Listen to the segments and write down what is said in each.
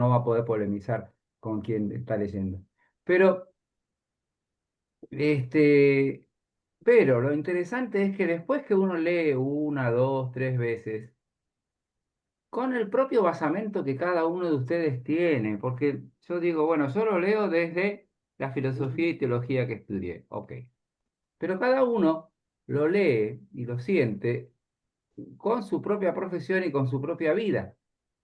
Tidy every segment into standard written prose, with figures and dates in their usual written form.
no va a poder polemizar con quien está leyendo. Pero, este, pero lo interesante es que después que uno lee una, dos, tres veces, con el propio basamento que cada uno de ustedes tiene, porque yo digo, bueno, yo lo leo desde la filosofía y teología que estudié, ok, pero cada uno lo lee y lo siente con su propia profesión y con su propia vida.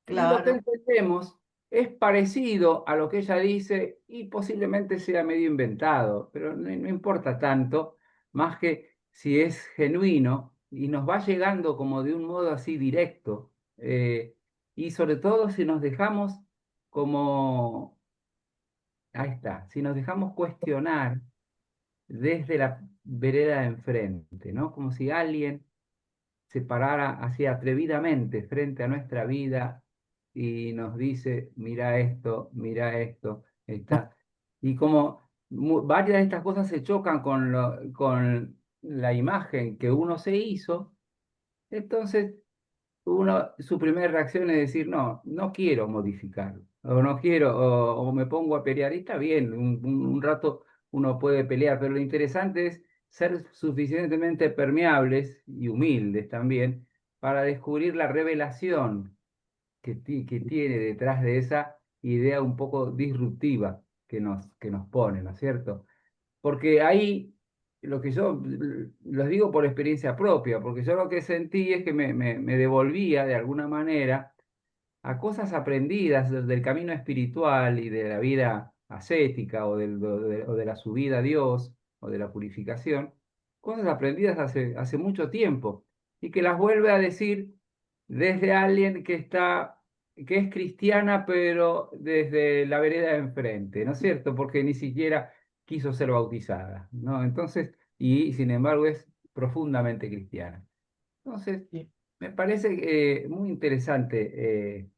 Y lo que Claro, entendemos es parecido a lo que ella dice y posiblemente sea medio inventado, pero no importa tanto, más que si es genuino y nos va llegando como de un modo así directo. Y sobre todo si nos dejamos como, ahí está, si nos dejamos cuestionar desde la vereda de enfrente, ¿no? Como si alguien se parara así atrevidamente frente a nuestra vida y nos dice, mira esto, está. Y como varias de estas cosas se chocan con la imagen que uno se hizo, entonces su primera reacción es decir, no, no quiero modificarlo, o no quiero, o me pongo a pelear, y está bien, un rato uno puede pelear, pero lo interesante es ser suficientemente permeables y humildes también para descubrir la revelación que tiene detrás de esa idea un poco disruptiva que nos pone, ¿no es cierto? Porque ahí, lo que yo los digo por experiencia propia, porque yo lo que sentí es que me devolvía de alguna manera a cosas aprendidas del camino espiritual y de la vida ascética o de la subida a Dios o de la purificación, cosas aprendidas hace mucho tiempo y que las vuelve a decir desde alguien que es cristiana, pero desde la vereda de enfrente, ¿no es cierto? Porque ni siquiera quiso ser bautizada, ¿no? Entonces, y sin embargo es profundamente cristiana. Entonces, sí. me parece muy interesante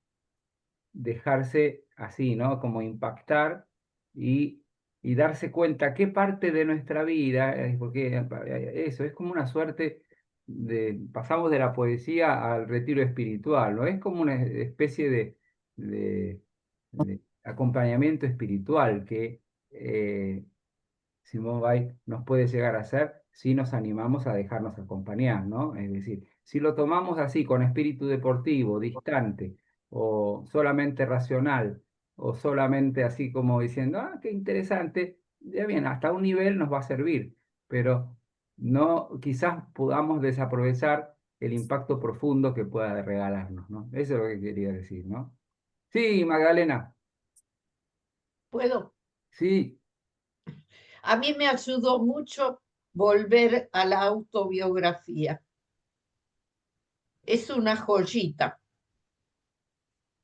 dejarse así, ¿no? Como impactar y, y darse cuenta qué parte de nuestra vida, porque eso es como una suerte pasamos de la poesía al retiro espiritual, ¿no? Es como una especie de, de acompañamiento espiritual que Simone Weil nos puede llegar a hacer si nos animamos a dejarnos acompañar, ¿no? Es decir, si lo tomamos así, con espíritu deportivo, distante, o solamente racional, o solamente así como diciendo, ah, qué interesante, ya bien, hasta un nivel nos va a servir, pero no, quizás podamos desaprovechar el impacto profundo que pueda regalarnos, ¿no? Eso es lo que quería decir, ¿no? Sí, Magdalena, ¿Puedo? sí, A mí me ayudó mucho volver a la autobiografía. Es una joyita.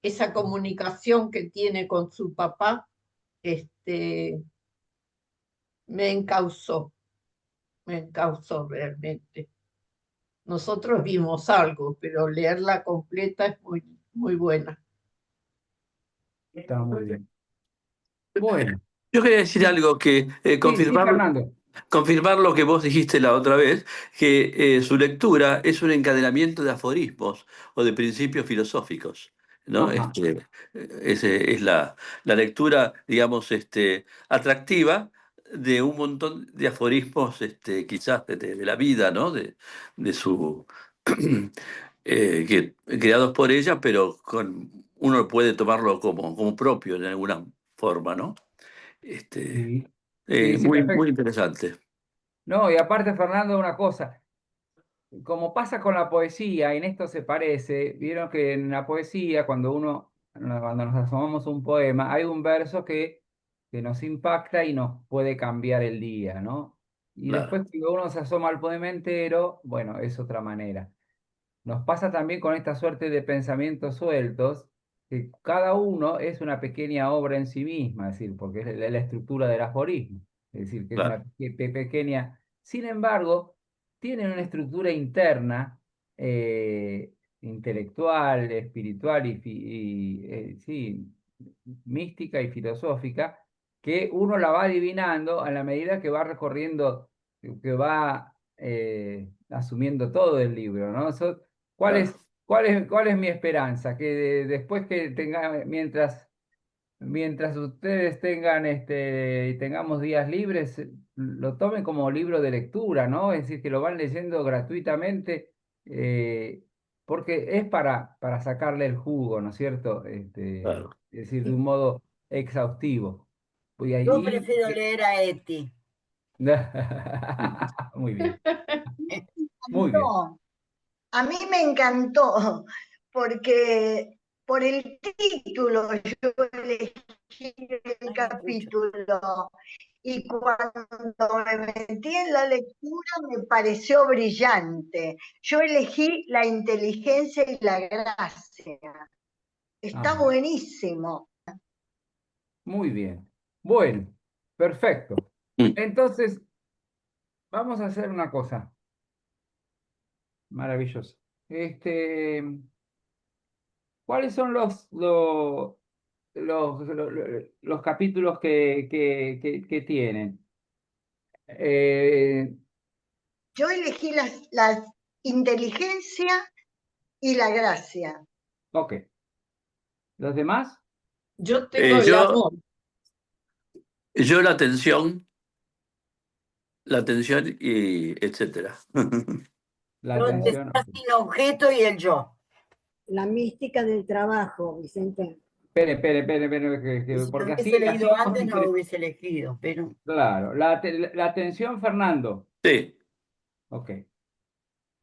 Esa comunicación que tiene con su papá, este, me encausó realmente. Nosotros vimos algo, pero leerla completa es muy, muy buena. está muy bien. Bueno, Yo quería decir sí, algo que sí, sí, Fernando. confirmar lo que vos dijiste la otra vez, que su lectura es un encadenamiento de aforismos o de principios filosóficos, ¿no? Ajá, Es la lectura, digamos, atractiva de un montón de aforismos, quizás de la vida, ¿no? De su creados por ella, pero uno puede tomarlo como propio de alguna forma, ¿no? Este, sí, sí, sí, muy, muy perfecto. interesante. No, y aparte, Fernando, una cosa, como pasa con la poesía, y en esto se parece, vieron que en la poesía, cuando nos asomamos a un poema, hay un verso que nos impacta y nos puede cambiar el día, ¿no? Y Claro, después cuando uno se asoma al poema entero, bueno, es otra manera. Nos pasa también con esta suerte de pensamientos sueltos, que cada uno es una pequeña obra en sí misma, es decir, porque es la estructura del aforismo, es decir, que es una claro, pequeña, sin embargo, tienen una estructura interna, intelectual, espiritual sí, mística y filosófica, que uno la va adivinando a la medida que va recorriendo, que va asumiendo todo el libro, ¿no? ¿Cuál claro. es, cuál es mi esperanza? Que después que tenga, mientras mientras ustedes tengan y tengamos días libres, lo tomen como libro de lectura, ¿no? Es decir, que lo van leyendo gratuitamente, eh, porque es para sacarle el jugo, ¿no es cierto? Claro. Es decir, de un modo exhaustivo. Y Yo ahí, prefiero leer a Eti. muy bien, Me muy bien. encantó. A mí me encantó, porque por el título yo elegí el Ay, no escucho. capítulo y cuando me metí en la lectura me pareció brillante. Yo elegí la inteligencia y la gracia. Está Ajá, buenísimo. muy bien. Bueno, perfecto. Mm. Entonces, vamos a hacer una cosa maravillosa. Este, ¿Cuáles son los capítulos que tienen? Eh, Yo elegí la inteligencia y la gracia. ok. ¿Los demás? Yo tengo el Yo, amor. yo la atención y etcétera. La atención. Protestar Ok. sin objeto y el yo. La mística del trabajo, Vicente. Espere, Y si lo porque hubiese así leído vamos antes, no lo hubiese elegido, pero Claro, la atención, Fernando. Sí, Ok.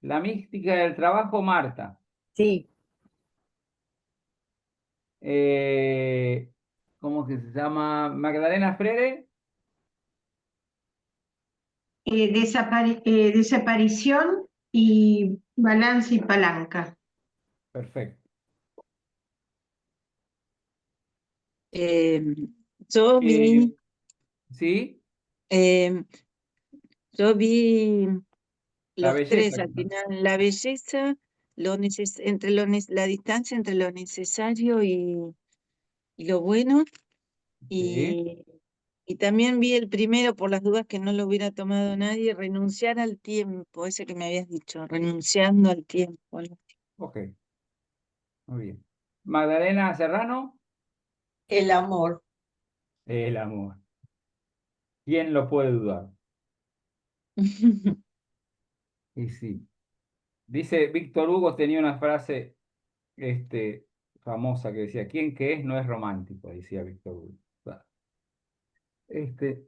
La mística del trabajo, Marta. Sí, Eh, ¿Cómo que se llama? Magdalena Freire. Desaparición y balance y palanca. Perfecto. Eh, yo Eh, vi, ¿Sí? eh, yo vi La los tres belleza. al final, la belleza, la distancia entre lo necesario y lo bueno, Sí. y, y también vi el primero, por las dudas que no lo hubiera tomado nadie, renunciar al tiempo, ese que me habías dicho, renunciando al tiempo, ¿no? Ok. Muy bien. Magdalena Serrano. El amor. El amor. ¿Quién lo puede dudar? Y sí. Dice Víctor Hugo tenía una frase famosa que decía, ¿quién que es no es romántico? Decía Víctor Hugo. Claro. Este,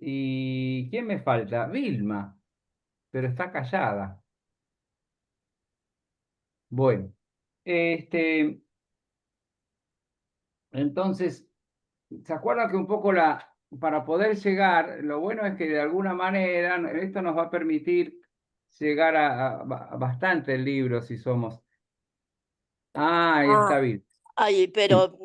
¿Y quién me falta? Vilma, pero está callada. Bueno, este, entonces, ¿se acuerdan que un poco para poder llegar, lo bueno es que de alguna manera esto nos va a permitir llegar a bastante el libro si somos. Ah, ahí está Ah, Vilma. ay, pero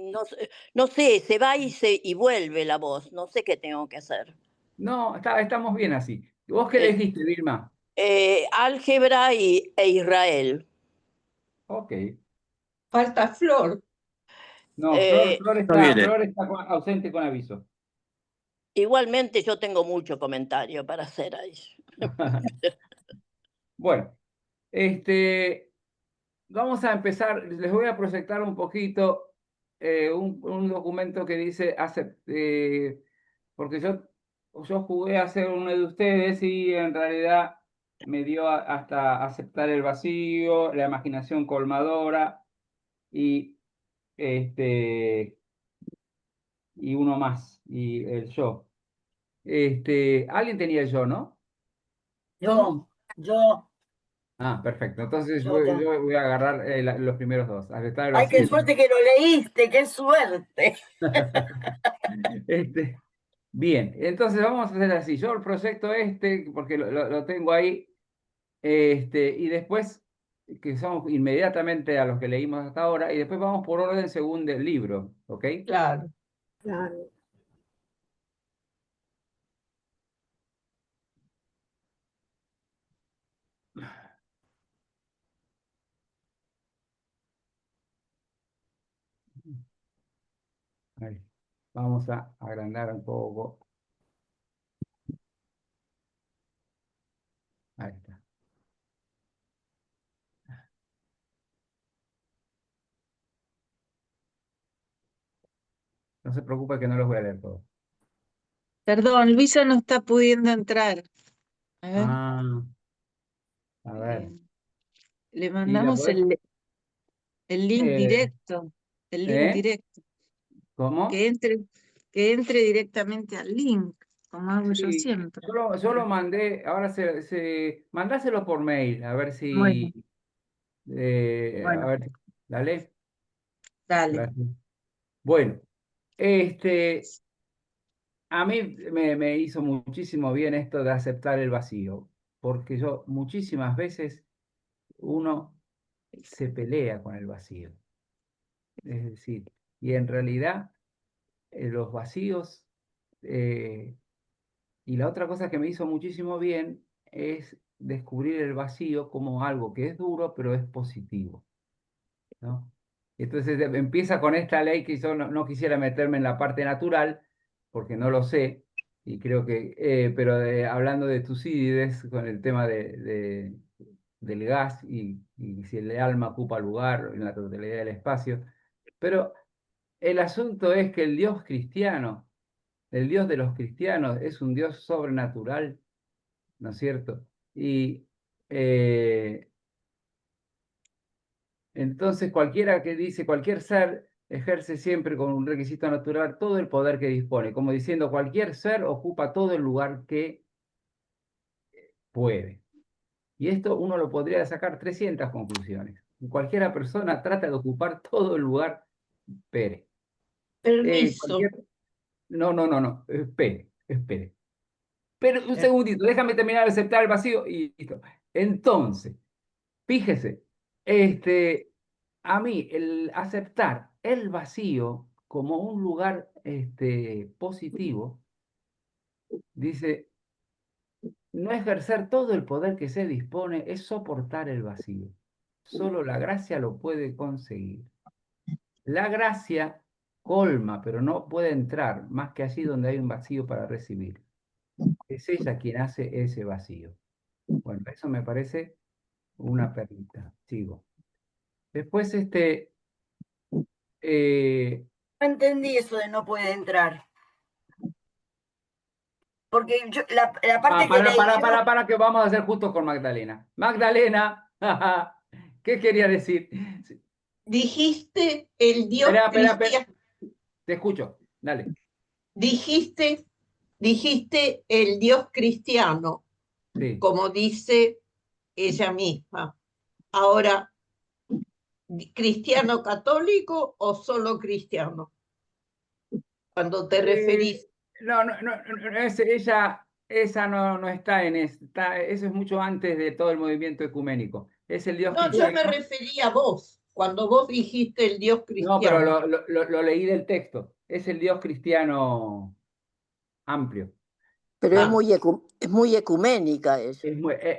no sé, se va y vuelve la voz, no sé qué tengo que hacer. No, estamos bien así. ¿Vos qué Eh, elegiste, Vilma? álgebra e Israel. Ok. Falta Flor. No, Eh, no viene. Flor está ausente con aviso. igualmente yo tengo mucho comentario para hacer ahí. Bueno, vamos a empezar. Les voy a proyectar un poquito un documento que dice, porque yo jugué a hacer uno de ustedes y en realidad me dio hasta aceptar el vacío, la imaginación colmadora y, este, y uno más, y el yo. Alguien tenía el yo, ¿no? yo, Ah, perfecto. Entonces yo. yo voy a agarrar los primeros dos. Aceptar el Ay, qué vacío. suerte que lo leíste, qué suerte. Este, bien, entonces vamos a hacer así. Yo el proyecto porque lo tengo ahí, y después, que somos inmediatamente a los que leímos hasta ahora, y después vamos por orden según del libro, ¿ok? Claro. claro. Ahí. Vamos a agrandar un poco. Ahí está. No se preocupe que no los voy a leer todos. Perdón, Luisa no está pudiendo entrar. A ver, Ah, a ver. le ¿Y la mandamos podés? el link eh, directo. El link ¿Eh? directo. ¿Cómo? Que entre directamente al link, como hago yo Sí, siempre. yo lo mandé, ahora mandáselo por mail, a ver Bueno, si, a bueno, ver, dale, dale. gracias. Bueno, este, a mí me hizo muchísimo bien esto de aceptar el vacío, porque yo muchísimas veces uno se pelea con el vacío, es decir, y en realidad los vacíos, eh, y la otra cosa que me hizo muchísimo bien es descubrir el vacío como algo que es duro, pero es positivo, ¿no? Entonces empieza con esta ley que yo no quisiera meterme en la parte natural, porque no lo sé, y creo que, pero hablando de Tucídides, con el tema del gas y si el alma ocupa lugar en la totalidad del espacio, pero el asunto es que el Dios cristiano, el Dios de los cristianos, es un Dios sobrenatural, ¿no es cierto? Y eh, entonces cualquiera que dice, cualquier ser ejerce siempre con un requisito natural todo el poder que dispone, como diciendo, cualquier ser ocupa todo el lugar que puede. Y esto uno lo podría sacar 300 conclusiones. Cualquiera persona trata de ocupar todo el lugar, espere. Permiso. Cualquier... No, espere. Pero un segundito, déjame terminar de aceptar el vacío y listo. Entonces, fíjese, a mí el aceptar el vacío como un lugar positivo, dice, no ejercer todo el poder que se dispone es soportar el vacío. Solo la gracia lo puede conseguir. La gracia colma, pero no puede entrar más que allí donde hay un vacío para recibir. Es ella quien hace ese vacío. Bueno, eso me parece una perlita. Sigo. Después, eh, No entendí eso de no puede entrar. Porque yo, la parte que leí yo, para, que vamos a hacer justo con Magdalena. Magdalena, ¿qué quería decir? Dijiste el Dios Espera, cristiano. te escucho, dale. Dijiste el Dios cristiano, Sí. como dice ella misma. Ahora, ¿cristiano católico o solo cristiano? Cuando te referís. Esa no está en esta, eso es mucho antes de todo el movimiento ecuménico. Es el Dios No, yo me cristiano. refería a vos, cuando vos dijiste el Dios No, pero cristiano. lo leí del texto. Es el Dios cristiano amplio. Pero Ah, es muy ecuménica ella.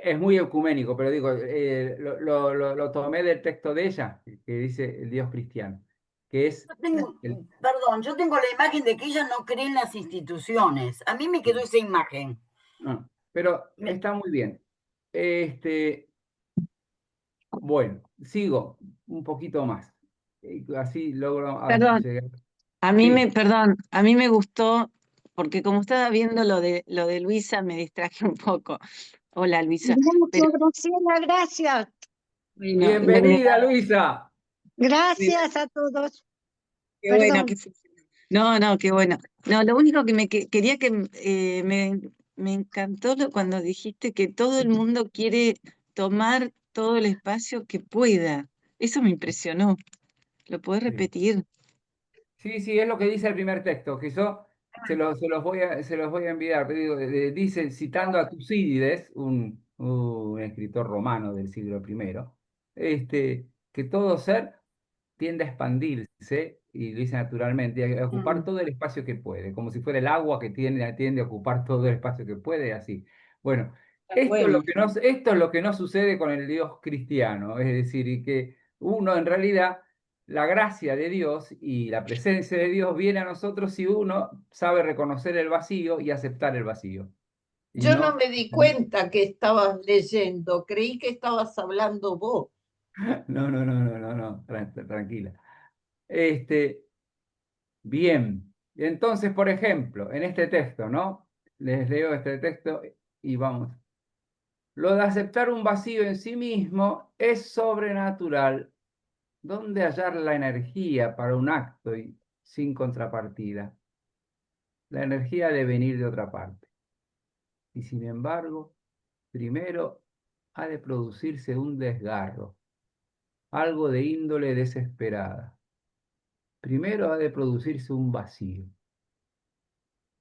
Es muy ecuménico, pero digo, lo tomé del texto de ella, que dice el Dios cristiano, que es el... perdón, yo tengo la imagen de que ella no cree en las instituciones. A mí me quedó esa imagen. No, pero está muy bien. Bueno, sigo un poquito más. Así logro Perdón, llegar. perdón, Sí, a mí me gustó, porque como estaba viendo lo de Luisa, me distraje un poco. Hola, Luisa. Pero, Gracias, Graciela, gracias. bueno, bienvenida, Luisa. Gracias a todos. qué bueno que Perdón. funcionó. No, qué bueno. No, lo único que quería que me encantó cuando dijiste que todo el mundo quiere tomar todo el espacio que pueda. Eso me impresionó. ¿Lo podés Sí. repetir? Sí, es lo que dice el primer texto, que yo se los voy a enviar. Pero digo, dice, citando a Tucídides, un escritor romano del siglo I, que todo ser tiende a expandirse, y lo dice naturalmente, a ocupar todo el espacio que puede, como si fuera el agua que tiende a ocupar todo el espacio que puede, así. Bueno, Está bueno. esto es lo que no sucede con el Dios cristiano, es decir, y que uno en realidad, la gracia de Dios y la presencia de Dios viene a nosotros si uno sabe reconocer el vacío y aceptar el vacío. Y yo no no, me di cuenta que estabas leyendo, creí que estabas hablando vos. no, tranquila. Bien. Y entonces, por ejemplo, en este texto, ¿no? Les leo este texto y vamos. Lo de aceptar un vacío en sí mismo es sobrenatural. ¿Dónde hallar la energía para un acto sin contrapartida? La energía debe venir de otra parte. Y sin embargo, primero ha de producirse un desgarro, algo de índole desesperada. Primero ha de producirse un vacío.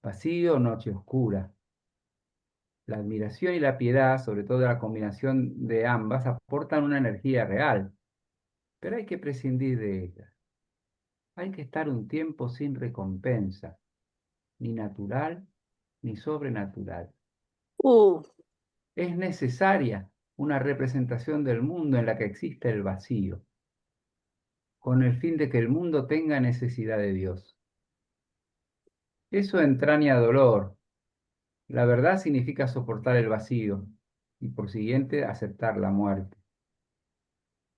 Vacío, noche oscura. La admiración y la piedad, sobre todo la combinación de ambas, aportan una energía real, pero hay que prescindir de ella. Hay que estar un tiempo sin recompensa, ni natural ni sobrenatural. Es necesaria una representación del mundo en la que existe el vacío, con el fin de que el mundo tenga necesidad de Dios. Eso entraña dolor. La verdad significa soportar el vacío y por siguiente aceptar la muerte.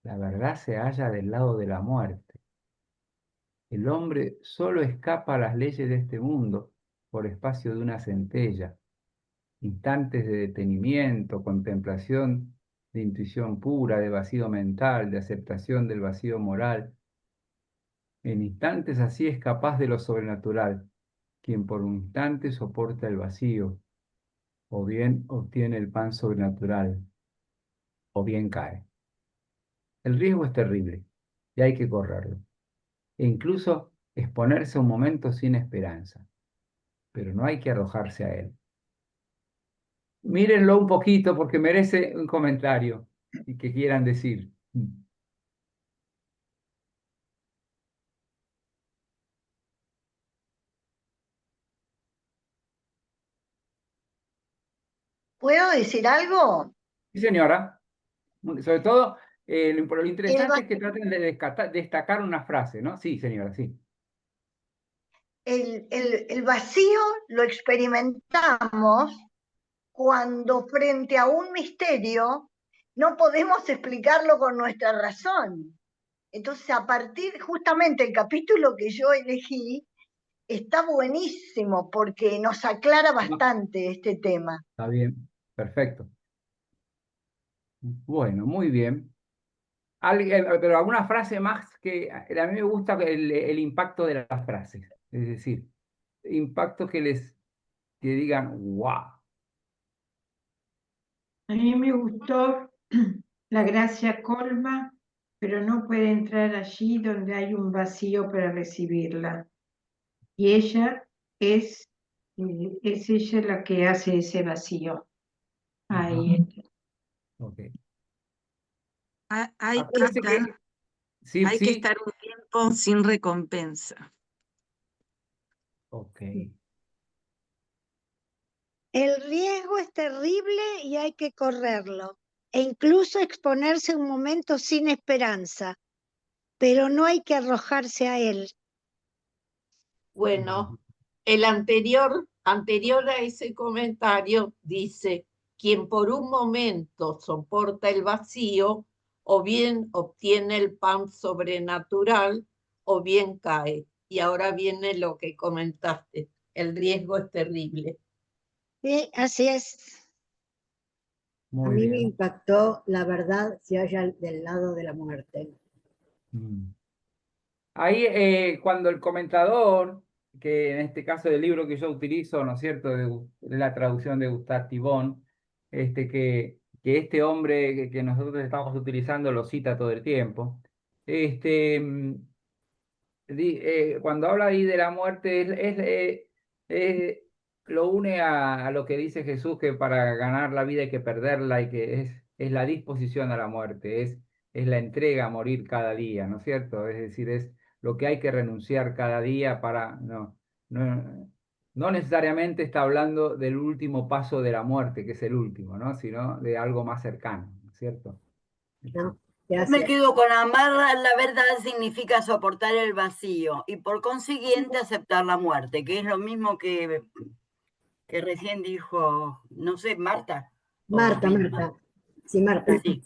La verdad se halla del lado de la muerte. El hombre solo escapa a las leyes de este mundo por espacio de una centella, instantes de detenimiento, contemplación, de intuición pura, de vacío mental, de aceptación del vacío moral. En instantes así es capaz de lo sobrenatural, quien por un instante soporta el vacío, o bien obtiene el pan sobrenatural, o bien cae. El riesgo es terrible y hay que correrlo, e incluso exponerse a un momento sin esperanza, pero no hay que arrojarse a él. Mírenlo un poquito porque merece un comentario y que quieran decir. ¿Puedo decir algo? Sí, señora. Sobre todo, lo El, interesante va- es que traten de destacar una frase, ¿no? Sí, señora, sí. el vacío lo experimentamos cuando frente a un misterio no podemos explicarlo con nuestra razón. Entonces, a partir, justamente el capítulo que yo elegí está buenísimo porque nos aclara bastante este tema. Está bien, perfecto. Bueno, muy bien. Pero alguna frase más que a mí me gusta el impacto de las frases. Es decir, impacto que digan, wow. A mí me gustó la gracia colma, pero no puede entrar allí donde hay un vacío para recibirla. Y ella es ella la que hace ese vacío. Ahí. Ok. Hay que Acuérdense estar, que, sí, hay que sí. estar un tiempo sin recompensa. Ok. El riesgo es terrible y hay que correrlo, e incluso exponerse a un momento sin esperanza, pero no hay que arrojarse a él. Bueno, el anterior a ese comentario dice, quien por un momento soporta el vacío, o bien obtiene el pan sobrenatural, o bien cae. Y ahora viene lo que comentaste, el riesgo es terrible. Sí, así es. A Muy mí me bien. impactó la verdad se halla del lado de la muerte. Mm. Ahí, cuando el comentador, que en este caso del libro que yo utilizo, ¿no es cierto?, de la traducción de Gustave Thibon, que este hombre que nosotros estamos utilizando lo cita todo el tiempo, este, cuando habla ahí de la muerte, eh, lo une a lo que dice Jesús, que para ganar la vida hay que perderla y que es la disposición a la muerte, es la entrega a morir cada día, ¿no es cierto? Es decir, es lo que hay que renunciar cada día para... No, no necesariamente está hablando del último paso de la muerte, que es el último, ¿no? Sino de algo más cercano, ¿no es cierto? ¿No? Yo me quedo con amar la verdad significa soportar el vacío y por consiguiente aceptar la muerte, que es lo mismo que recién dijo, no sé, Marta. Marta. Sí, Marta. Sí,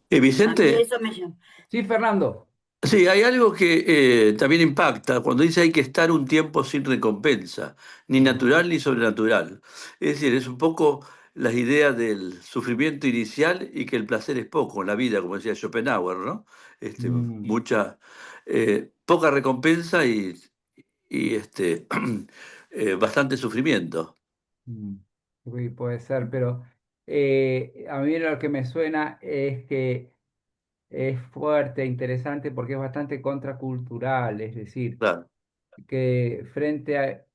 Y a mí Vicente, eso me llama. Sí, Fernando. Sí, hay algo que también impacta cuando dice hay que estar un tiempo sin recompensa, ni natural ni sobrenatural. Es decir, es un poco las ideas del sufrimiento inicial y que el placer es poco en la vida, como decía Schopenhauer, ¿no? Mm, Mucha, poca recompensa y bastante sufrimiento. mm. Sí, puede ser, pero a mí lo que me suena es que es fuerte, interesante, porque es bastante contracultural, es decir, Claro, que frente a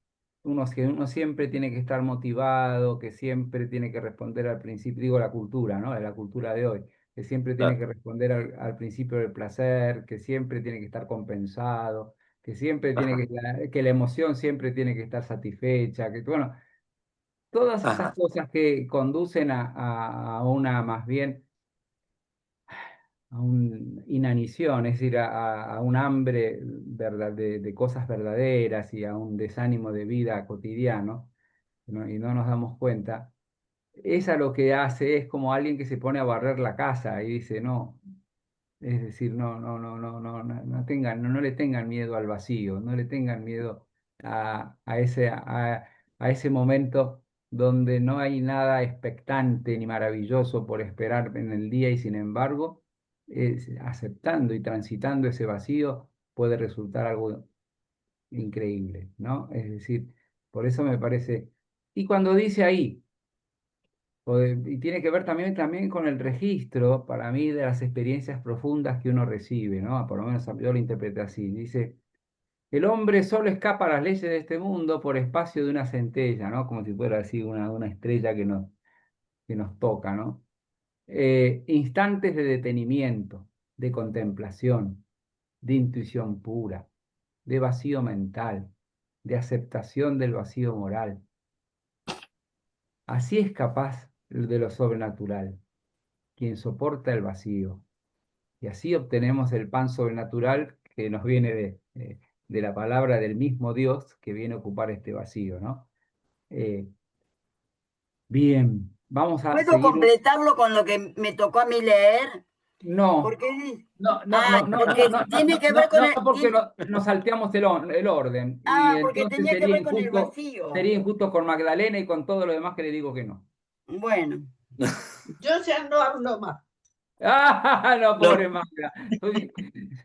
que uno siempre tiene que estar motivado, que siempre tiene que responder al principio, digo la cultura, ¿no? La cultura de hoy, que siempre tiene claro. que responder al principio del placer, que siempre tiene que estar compensado, que siempre tiene Ajá, que la emoción siempre tiene que estar satisfecha, que bueno, todas esas ajá, cosas que conducen a una más bien a una inanición, es decir, a un hambre de cosas verdaderas y a un desánimo de vida cotidiano, ¿no? Y no nos damos cuenta. Esa lo que hace es como alguien que se pone a barrer la casa y dice, no, es decir, no le tengan miedo al vacío, no le tengan miedo a ese momento donde no hay nada expectante ni maravilloso por esperar en el día y sin embargo, aceptando y transitando ese vacío puede resultar algo increíble, ¿no? Es decir, por eso me parece, y cuando dice ahí, y tiene que ver también con el registro, para mí, de las experiencias profundas que uno recibe, ¿no? Por lo menos yo lo interpreté así. Dice, el hombre solo escapa a las leyes de este mundo por espacio de una centella, ¿no? Como si fuera así una estrella que nos toca, ¿no? Instantes de detenimiento, de contemplación, de intuición pura, de vacío mental, de aceptación del vacío moral. Así es capaz de lo sobrenatural, quien soporta el vacío. Y así obtenemos el pan sobrenatural que nos viene de la palabra del mismo Dios que viene a ocupar este vacío, ¿no? Eh, bien, vamos a ¿Puedo seguir. completarlo con lo que me tocó a mí leer? No, Porque, no, porque tiene que ver con no, porque nos salteamos el orden y porque entonces tenía que ver con el vacío. sería injusto con Magdalena y con todo lo demás que le digo que no. Bueno, Yo ya no hablo más. ¡Ah, no, pobre Lo, Magda!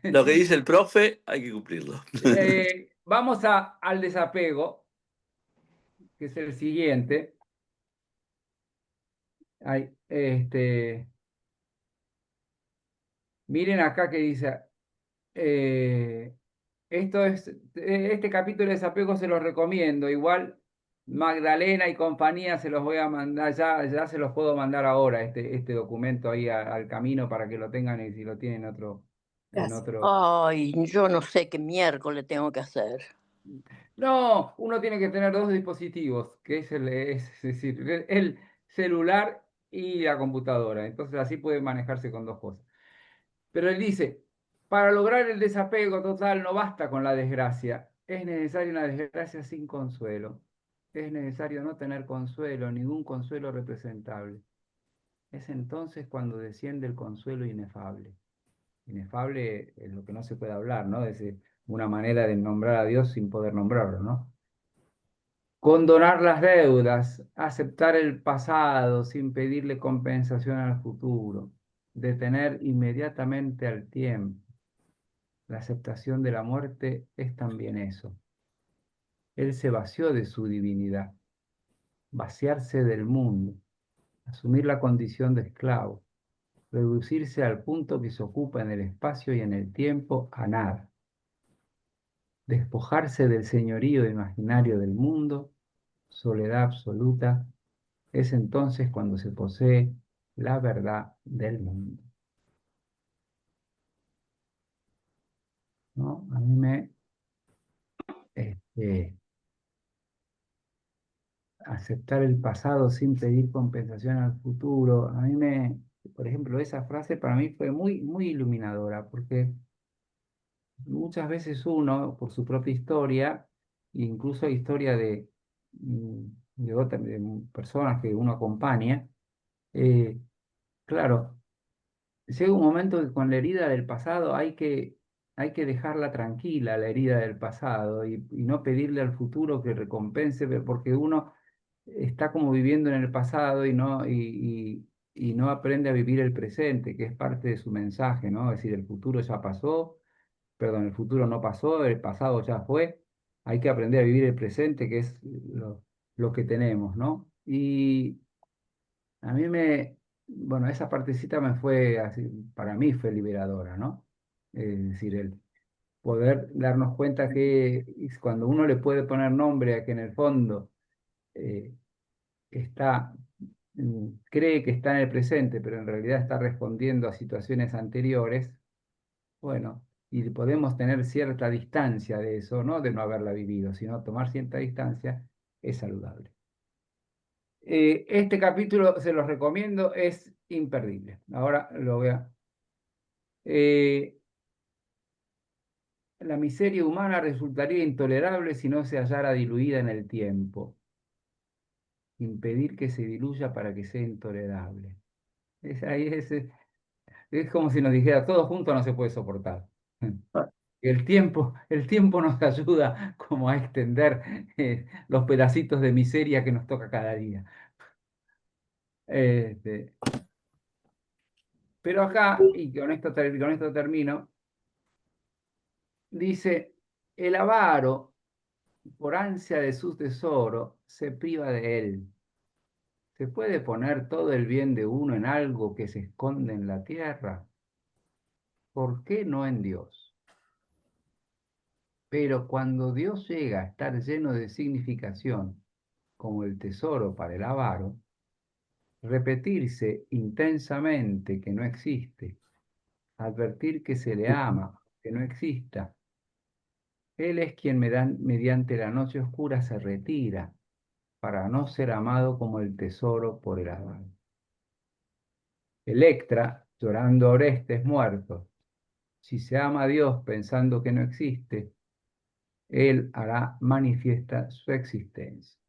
lo que dice el profe hay que cumplirlo. Vamos al desapego, que es el siguiente. Ay, miren acá que dice, eh, este capítulo de desapego se los recomiendo. Igual Magdalena y compañía se los voy a mandar, ya se los puedo mandar ahora, este documento ahí al camino para que lo tengan y si lo tienen en Gracias. otro. Ay, yo no sé qué miércoles tengo que hacer. No, uno tiene que tener dos dispositivos, que es decir, el celular y la computadora. Entonces así puede manejarse con dos cosas. Pero él dice, para lograr el desapego total no basta con la desgracia, es necesaria una desgracia sin consuelo. Es necesario no tener consuelo, ningún consuelo representable. Es entonces cuando desciende el consuelo inefable. Inefable es lo que no se puede hablar, ¿no? Es una manera de nombrar a Dios sin poder nombrarlo, ¿no? Condonar las deudas, aceptar el pasado sin pedirle compensación al futuro, detener inmediatamente al tiempo. La aceptación de la muerte es también eso. Él se vació de su divinidad, vaciarse del mundo, asumir la condición de esclavo, reducirse al punto que se ocupa en el espacio y en el tiempo a nada, despojarse del señorío imaginario del mundo, soledad absoluta, es entonces cuando se posee la verdad del mundo. ¿No? A mí este, aceptar el pasado sin pedir compensación al futuro, por ejemplo, esa frase para mí fue muy iluminadora, porque muchas veces uno, por su propia historia, incluso historia mm, de personas que uno acompaña, claro, llega un momento que con la herida del pasado hay que hay que dejarla tranquila, la herida del pasado, y no pedirle al futuro que recompense, porque uno está como viviendo en el pasado y no aprende a vivir el presente, que es parte de su mensaje, ¿no? Es decir, el futuro ya pasó, perdón, el futuro no pasó, el pasado ya fue, hay que aprender a vivir el presente, que es lo que tenemos, ¿no? Y a mí bueno, esa partecita me fue así, para mí fue liberadora, ¿no? Es decir, el poder darnos cuenta que cuando uno le puede poner nombre a que en el fondo eh, está, cree que está en el presente, pero en realidad está respondiendo a situaciones anteriores, bueno, y podemos tener cierta distancia de eso, no de no haberla vivido, sino tomar cierta distancia, es saludable. Este capítulo se los recomiendo, es imperdible. Ahora lo voy a... la miseria humana resultaría intolerable si no se hallara diluida en el tiempo. Impedir que se diluya para que sea intolerable. Ahí es como si nos dijera, todo junto no se puede soportar. El tiempo nos ayuda como a extender los pedacitos de miseria que nos toca cada día. Este, pero acá, y con esto termino, dice, el avaro, por ansia de su tesoro, se priva de él. ¿Se puede poner todo el bien de uno en algo que se esconde en la tierra? ¿Por qué no en Dios? Pero cuando Dios llega a estar lleno de significación, como el tesoro para el avaro, repetirse intensamente que no existe, advertir que se le ama, que no exista, Él es quien mediante la noche oscura se retira para no ser amado como el tesoro por el avaro. Electra, llorando a Orestes muerto, si se ama a Dios pensando que no existe, Él hará manifiesta su existencia.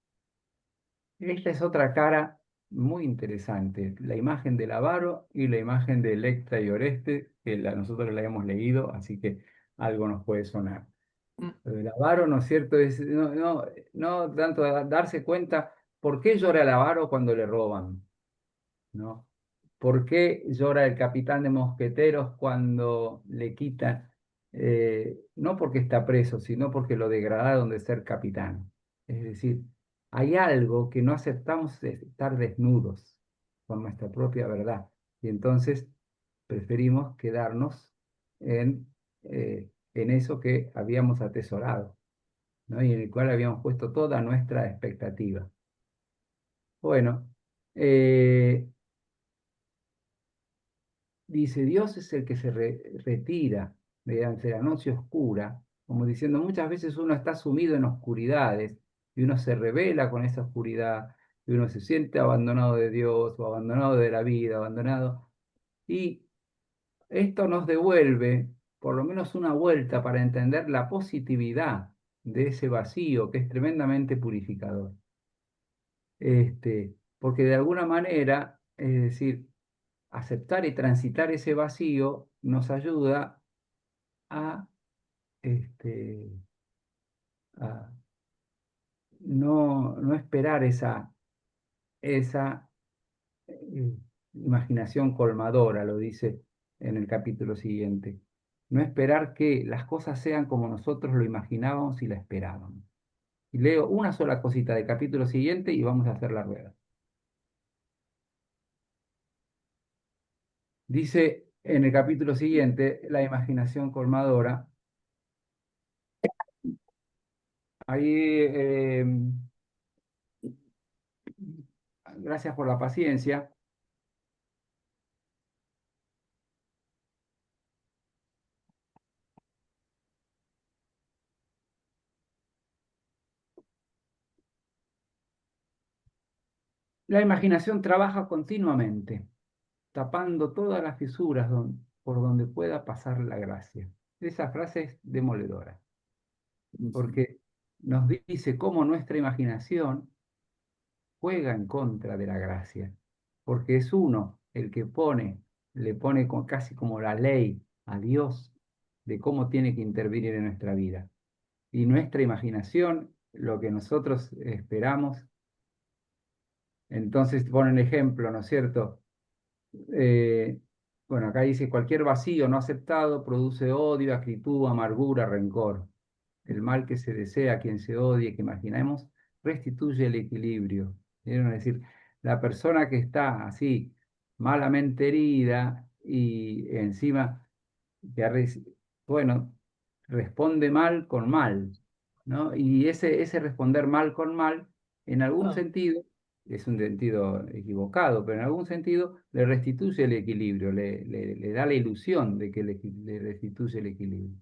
Esta es otra cara muy interesante, la imagen del avaro y la imagen de Electra y Orestes, que nosotros la hemos leído, así que algo nos puede sonar. El avaro, ¿no es cierto? Es, no tanto darse cuenta por qué llora el avaro cuando le roban, ¿no? ¿Por qué llora el capitán de mosqueteros cuando le quitan? No porque está preso, sino porque lo degradaron de ser capitán. Es decir, hay algo que no aceptamos de estar desnudos con nuestra propia verdad. Y entonces preferimos quedarnos en eso que habíamos atesorado, ¿no? Y en el cual habíamos puesto toda nuestra expectativa. Bueno, dice, Dios es el que se retira mediante la noche oscura, como diciendo, muchas veces uno está sumido en oscuridades y uno se revela con esa oscuridad y uno se siente abandonado de Dios o abandonado de la vida, abandonado. Y esto nos devuelve por lo menos una vuelta para entender la positividad de ese vacío que es tremendamente purificador. Porque de alguna manera, es decir, aceptar y transitar ese vacío nos ayuda a, a no esperar esa imaginación colmadora, lo dice en el capítulo siguiente. No esperar que las cosas sean como nosotros lo imaginábamos y la esperábamos. Y leo una sola cosita del capítulo siguiente y vamos a hacer la rueda. Dice en el capítulo siguiente, la imaginación colmadora. Ahí, gracias por la paciencia. La imaginación trabaja continuamente, tapando todas las fisuras por donde pueda pasar la gracia. Esa frase es demoledora, porque nos dice cómo nuestra imaginación juega en contra de la gracia, porque es uno el que le pone casi como la ley a Dios de cómo tiene que intervenir en nuestra vida. Y nuestra imaginación, lo que nosotros esperamos. Entonces ponen ejemplo, ¿no es cierto? Bueno, acá dice, cualquier vacío no aceptado produce odio, acritud, amargura, rencor. El mal que se desea, quien se odie, que imaginemos, restituye el equilibrio. Es decir, la persona que está así, malamente herida y encima, bueno, responde mal con mal, ¿no? Y ese responder mal con mal, en algún Ah, sentido, es un sentido equivocado, pero en algún sentido le restituye el equilibrio, le da la ilusión de que le restituye el equilibrio.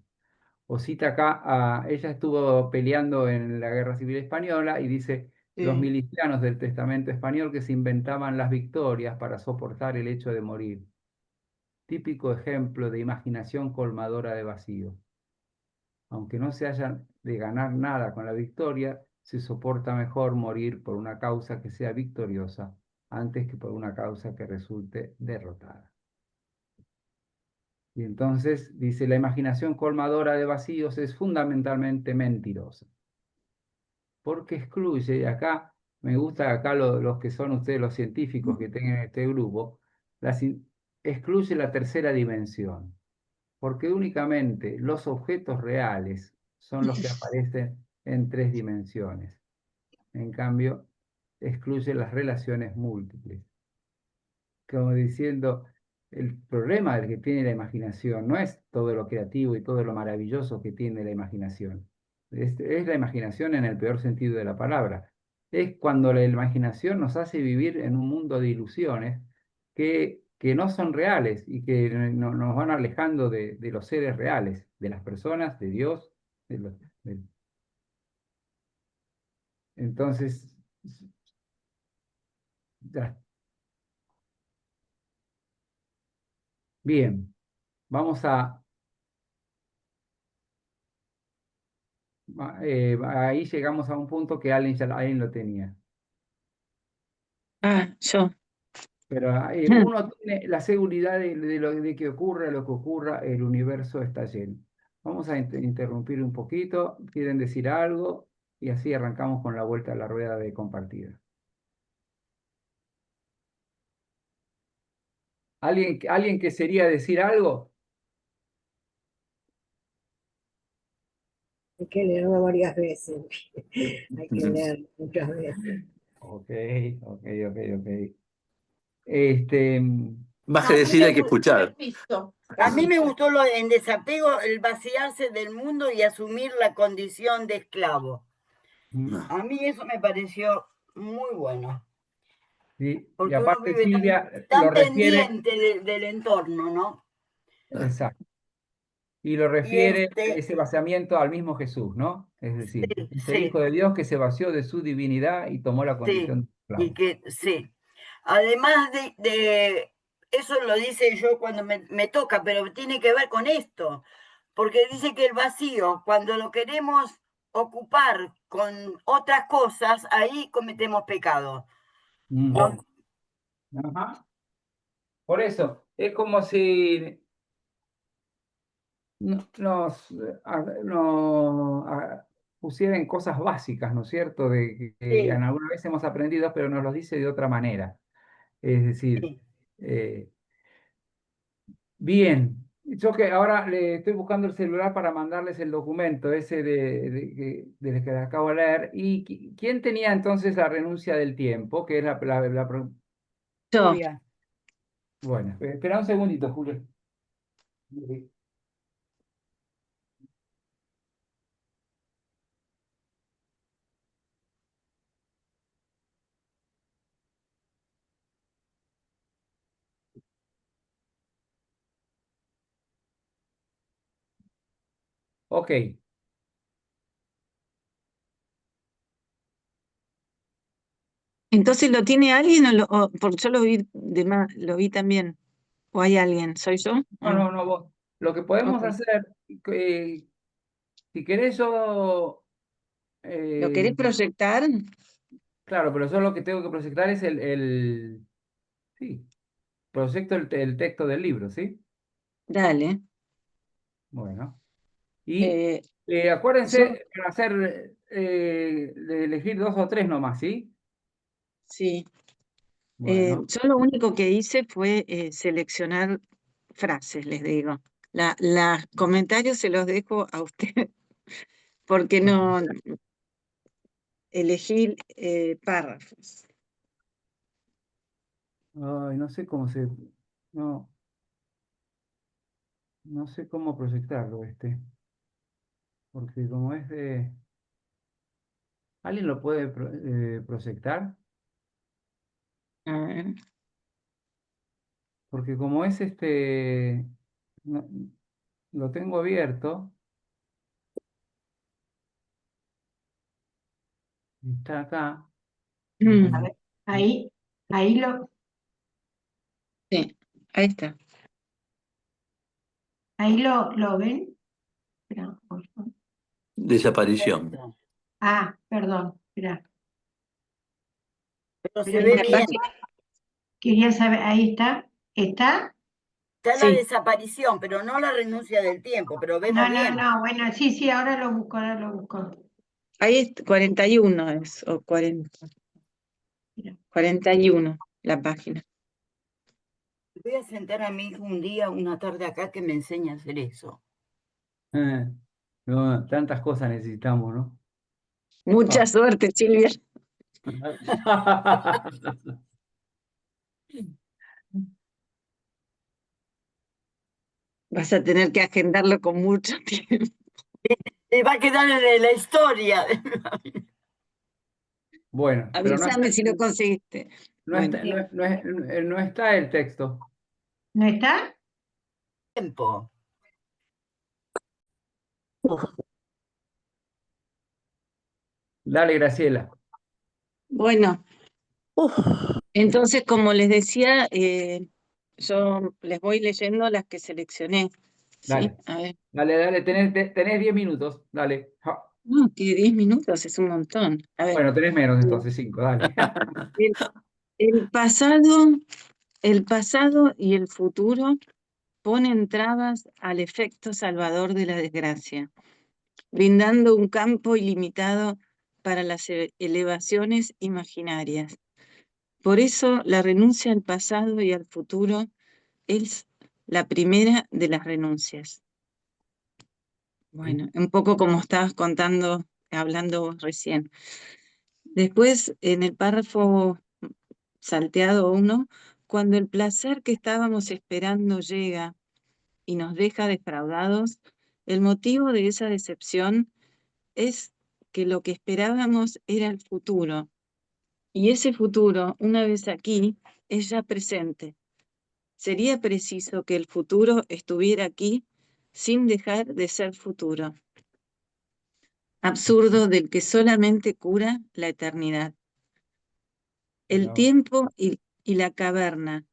O cita acá, ella estuvo peleando en la Guerra Civil Española y dice, los sí. milicianos del Testamento español que se inventaban las victorias para soportar el hecho de morir. Típico ejemplo de imaginación colmadora de vacío. Aunque no se haya de ganar nada con la victoria, se soporta mejor morir por una causa que sea victoriosa antes que por una causa que resulte derrotada. Y entonces dice, la imaginación colmadora de vacíos es fundamentalmente mentirosa, porque excluye, y acá me gusta acá los que son ustedes los científicos que tengan este grupo, excluye la tercera dimensión, porque únicamente los objetos reales son los que aparecen en tres dimensiones. En cambio, excluye las relaciones múltiples. Como diciendo, el problema del que tiene la imaginación no es todo lo creativo y todo lo maravilloso que tiene la imaginación. Es la imaginación en el peor sentido de la palabra. Es cuando la imaginación nos hace vivir en un mundo de ilusiones que no son reales y que nos van alejando de los seres reales, de las personas, de Dios. De- Entonces, ya, bien, vamos ahí llegamos a un punto que alguien lo tenía. Ah, yo. Pero uno tiene la seguridad de que ocurra lo que ocurra, el universo está lleno. Vamos a interrumpir un poquito, quieren decir algo y así arrancamos con la vuelta a la rueda de compartida. ¿Alguien que sería decir algo? Hay que leerlo varias veces. Hay que leerlo muchas veces. Ok, ok, ok, ok. Este, Más No, que a mí decir, hay que escuchar. permiso, A mí me permiso. gustó lo en desapego, el vaciarse del mundo y asumir la condición de esclavo. No. A mí eso me pareció muy bueno, sí, y porque uno aparte vive Silvia lo tan refiere, pendiente del entorno, ¿no? exacto, y lo Y refiere ese vaciamiento al mismo Jesús, ¿no? Es decir, ese sí, Hijo de Dios que se vació de su divinidad y tomó la sí, condición de y esclavo. que sí. Además eso lo dice yo cuando me toca, pero tiene que ver con esto, porque dice que el vacío, cuando lo queremos ocupar con otras cosas, ahí cometemos pecado. Mm. ¿No? Ajá. Por eso, es como si nos pusieran cosas básicas, ¿no es cierto? Que Sí, alguna vez hemos aprendido, pero nos lo dice de otra manera. Es decir, sí. eh, bien, yo que ahora le estoy buscando el celular para mandarles el documento ese del que acabo de leer. ¿Y quién tenía entonces la renuncia del tiempo? Que es Yo. Julia. Bueno, espera un segundito, Julio. Ok. Entonces, ¿lo tiene alguien porque yo lo vi lo vi también? ¿O hay alguien? ¿Soy yo? ¿O No, no? no, no, vos. Lo que podemos Ok. hacer, si querés yo, ¿Lo querés proyectar? claro, pero yo lo que tengo que proyectar es sí, proyecto el texto del libro, ¿sí? Dale. Bueno. Y Eh, yo, acuérdense para hacer, de elegir 2 o 3 nomás, ¿sí? sí, Bueno. yo lo único que hice fue seleccionar frases, les digo. Los comentarios se los dejo a usted porque no elegí párrafos. Ay, no sé cómo se... No, no sé cómo proyectarlo porque como es de... ¿Alguien lo puede proyectar? A ver. Porque como es no- lo tengo abierto, y está acá. Mm, A ver, ahí sí, ahí está. lo ven. Espera, por favor. Desaparición. Ah, perdón, espera. Pero se Pero ve La bien. página, quería saber, ahí está. ¿Está? Está la sí. desaparición, pero no la renuncia del tiempo, pero vemos bien. No, bueno, sí, ahora lo busco, Ahí es 41 es, o 40, Mira. 41 la página. Voy a sentar a mi hijo un día, una tarde acá, que me enseñe a hacer eso. No, tantas cosas necesitamos, ¿no? Mucha Ah. suerte, Silvia. Vas a tener que agendarlo con mucho tiempo. Te va a quedar en la historia. Bueno, pero Avísame si lo conseguiste. Bueno, no está el texto. ¿No está? Tiempo. Dale, Graciela. bueno, entonces, como les decía, yo les voy leyendo las que seleccioné. ¿Sí? Dale. A ver. Dale, tenés 10 minutos. Dale. Ja. No, que 10 minutos es un montón. A ver. Bueno, tenés menos entonces, 5, dale. El, el pasado y el futuro ponen trabas al efecto salvador de la desgracia, brindando un campo ilimitado para las elevaciones imaginarias. Por eso la renuncia al pasado y al futuro es la primera de las renuncias. Bueno, un poco como estabas contando, hablando vos recién. Después, en el párrafo salteado 1, cuando el placer que estábamos esperando llega y nos deja defraudados, el motivo de esa decepción es que lo que esperábamos era el futuro, y ese futuro, una vez aquí, es ya presente. Sería preciso que el futuro estuviera aquí sin dejar de ser futuro. Absurdo del que solamente cura la eternidad. El No. tiempo y la caverna.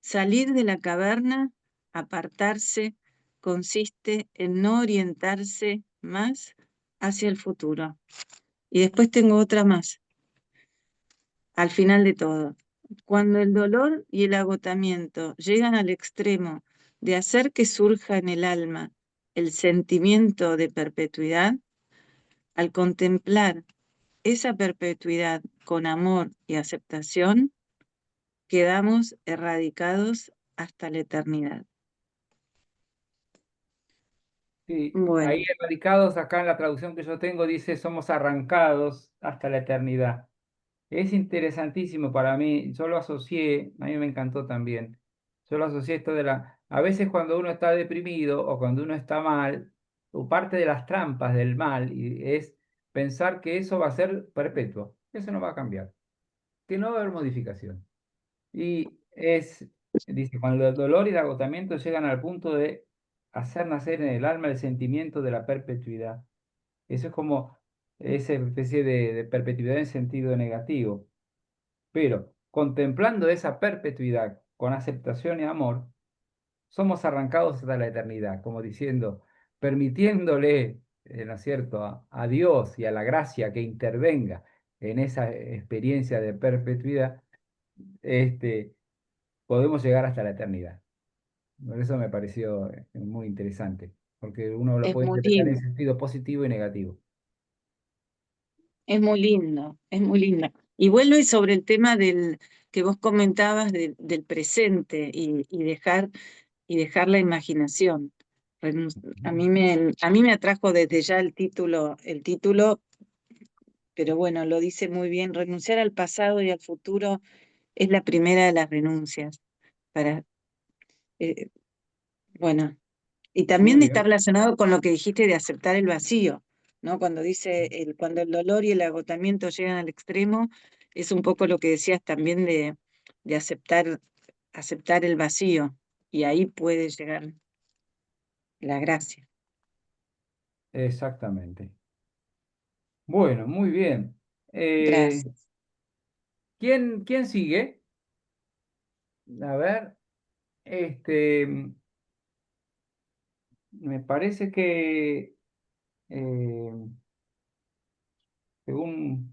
Salir de la caverna, apartarse, consiste en no orientarse más hacia el futuro. Y después tengo otra más, al final de todo. Cuando el dolor y el agotamiento llegan al extremo de hacer que surja en el alma el sentimiento de perpetuidad, al contemplar esa perpetuidad con amor y aceptación, quedamos erradicados hasta la eternidad. Sí, Bueno, ahí erradicados, acá en la traducción que yo tengo, dice somos arrancados hasta la eternidad. Es interesantísimo para mí, yo lo asocié, a mí me encantó también. Yo lo asocié esto a veces cuando uno está deprimido o cuando uno está mal, o parte de las trampas del mal es pensar que eso va a ser perpetuo, eso no va a cambiar, que no va a haber modificación. Y dice, cuando el dolor y el agotamiento llegan al punto de hacer nacer en el alma el sentimiento de la perpetuidad. Eso es como esa especie de perpetuidad en sentido negativo. Pero contemplando esa perpetuidad con aceptación y amor, somos arrancados hasta la eternidad, como diciendo, permitiéndole, ¿no es cierto?, a Dios y a la gracia que intervenga en esa experiencia de perpetuidad, podemos llegar hasta la eternidad. Por eso me pareció muy interesante, porque uno lo Es puede muy interpretar en lindo, sentido positivo y negativo. es muy lindo, es muy lindo. Y vuelvo y sobre el tema del que vos comentabas del presente y dejar la imaginación. A mí me atrajo desde ya el título, pero bueno, lo dice muy bien, renunciar al pasado y al futuro es la primera de las renuncias. Para, eh, bueno, y Muy también está bien, relacionado con lo que dijiste de aceptar el vacío, ¿no? Cuando dice, cuando el dolor y el agotamiento llegan al extremo, es un poco lo que decías también de aceptar el vacío, y ahí puede llegar la gracia. exactamente. Bueno, muy bien. Gracias. ¿Quién sigue? A ver, me parece que eh, según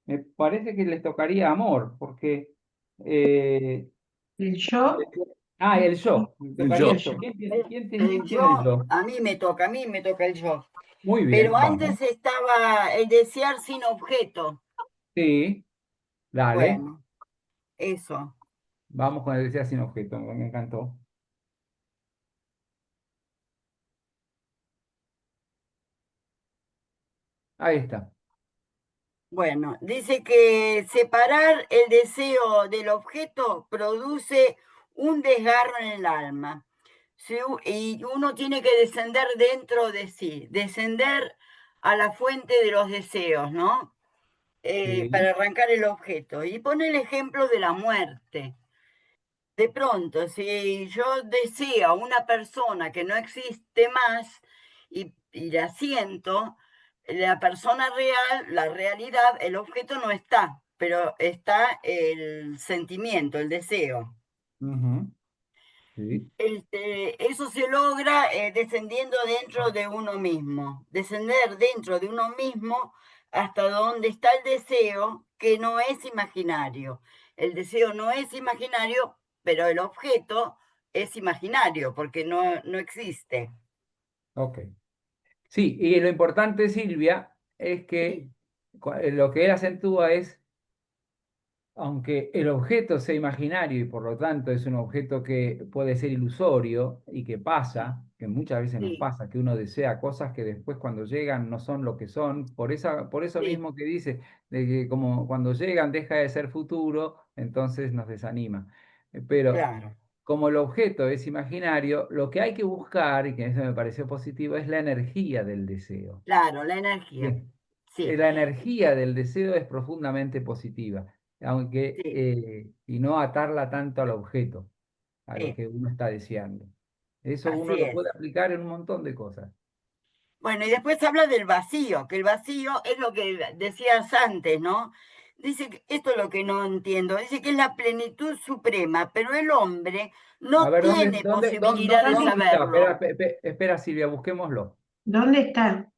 me parece que les tocaría amor, porque eh, El yo, el yo, me El tocaría yo. el yo. El ¿Quién tiene el yo, yo? a mí me toca el yo. Muy bien, Pero vamos. antes estaba el desear sin objeto. Sí, dale. Bueno, eso. Vamos con el deseo sin objeto, me encantó. Ahí está. Bueno, dice que separar el deseo del objeto produce un desgarro en el alma. Y uno tiene que descender dentro de sí, descender a la fuente de los deseos, ¿no? Sí. Para arrancar el objeto. Y pone el ejemplo de la muerte. De pronto, si yo deseo a una persona que no existe más y la siento, la persona real, la realidad, el objeto no está, pero está el sentimiento, el deseo. Ujú, sí. Eso se logra descendiendo dentro de uno mismo, descender dentro de uno mismo hasta donde está el deseo, que no es imaginario. El deseo no es imaginario, pero el objeto es imaginario porque no existe. Ok. Sí, y lo importante, Silvia, es que Sí, lo que él acentúa es, aunque el objeto sea imaginario y por lo tanto es un objeto que puede ser ilusorio y que pasa, que muchas veces nos sí, pasa, que uno desea cosas que después cuando llegan no son lo que son, por eso sí, mismo que dice, de que como cuando llegan deja de ser futuro, entonces nos desanima. Pero claro, como el objeto es imaginario, lo que hay que buscar, y que eso me pareció positivo, es la energía del deseo. claro, la energía. Bien. Sí, La energía del deseo es profundamente positiva, aunque, sí, y no atarla tanto al objeto, a lo sí, que uno está deseando. Eso uno así lo es. puede aplicar en un montón de cosas. Bueno, y después habla del vacío, que el vacío es lo que decías antes, ¿no? Dice que esto es lo que no entiendo. Dice que es la plenitud suprema, pero el hombre A no ver, tiene posibilidad de ¿dónde está? saberlo. Espera, Silvia, busquémoslo. ¿dónde está?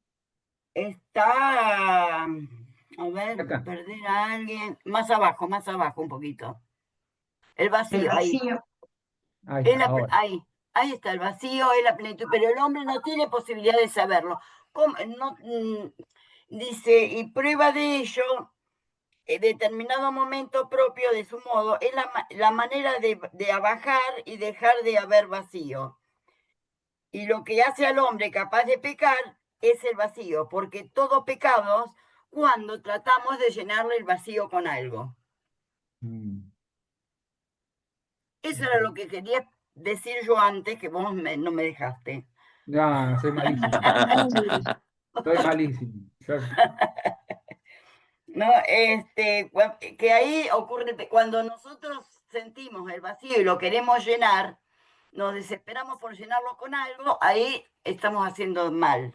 Está, a ver, Acá, perder a alguien, más abajo un poquito. El El vacío, ahí. vacío. ahí está, ahora. Ahí está el vacío, es la plenitud, pero el hombre no tiene posibilidad de saberlo. ¿Cómo? No, dice, y prueba de ello en determinado momento propio de su modo, es la manera de abajar y dejar de haber vacío. Y lo que hace al hombre capaz de pecar es el vacío, porque todos pecamos cuando tratamos de llenarle el vacío con algo. Mm, Eso era ok. lo que quería decir yo antes, que vos no me dejaste. No, soy malísimo. Soy malísimo. ¿No? Que ahí ocurre, cuando nosotros sentimos el vacío y lo queremos llenar, nos desesperamos por llenarlo con algo, ahí estamos haciendo mal,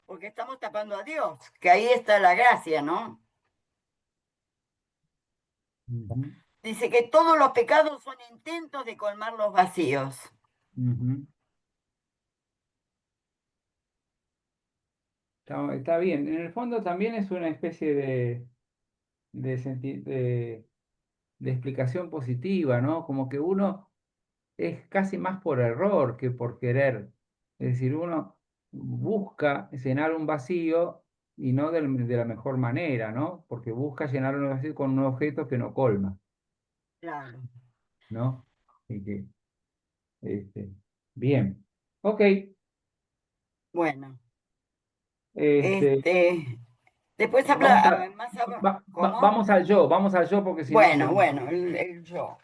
porque estamos tapando a Dios, que ahí está la gracia, ¿no? Ujú, Dice que todos los pecados son intentos de colmar los vacíos. ujú. Está bien. En el fondo también es una especie de, de explicación positiva, ¿no? Como que uno es casi más por error que por querer. Es decir, uno busca llenar un vacío y no de la mejor manera, ¿no? Porque busca llenar un vacío con un objeto que no colma, Claro. ¿no? Y que, este, bien. Ok. Bueno, Este, después habla, vamos a, más ¿cómo? vamos al yo, porque si no se Bueno, nos... bueno, el yo.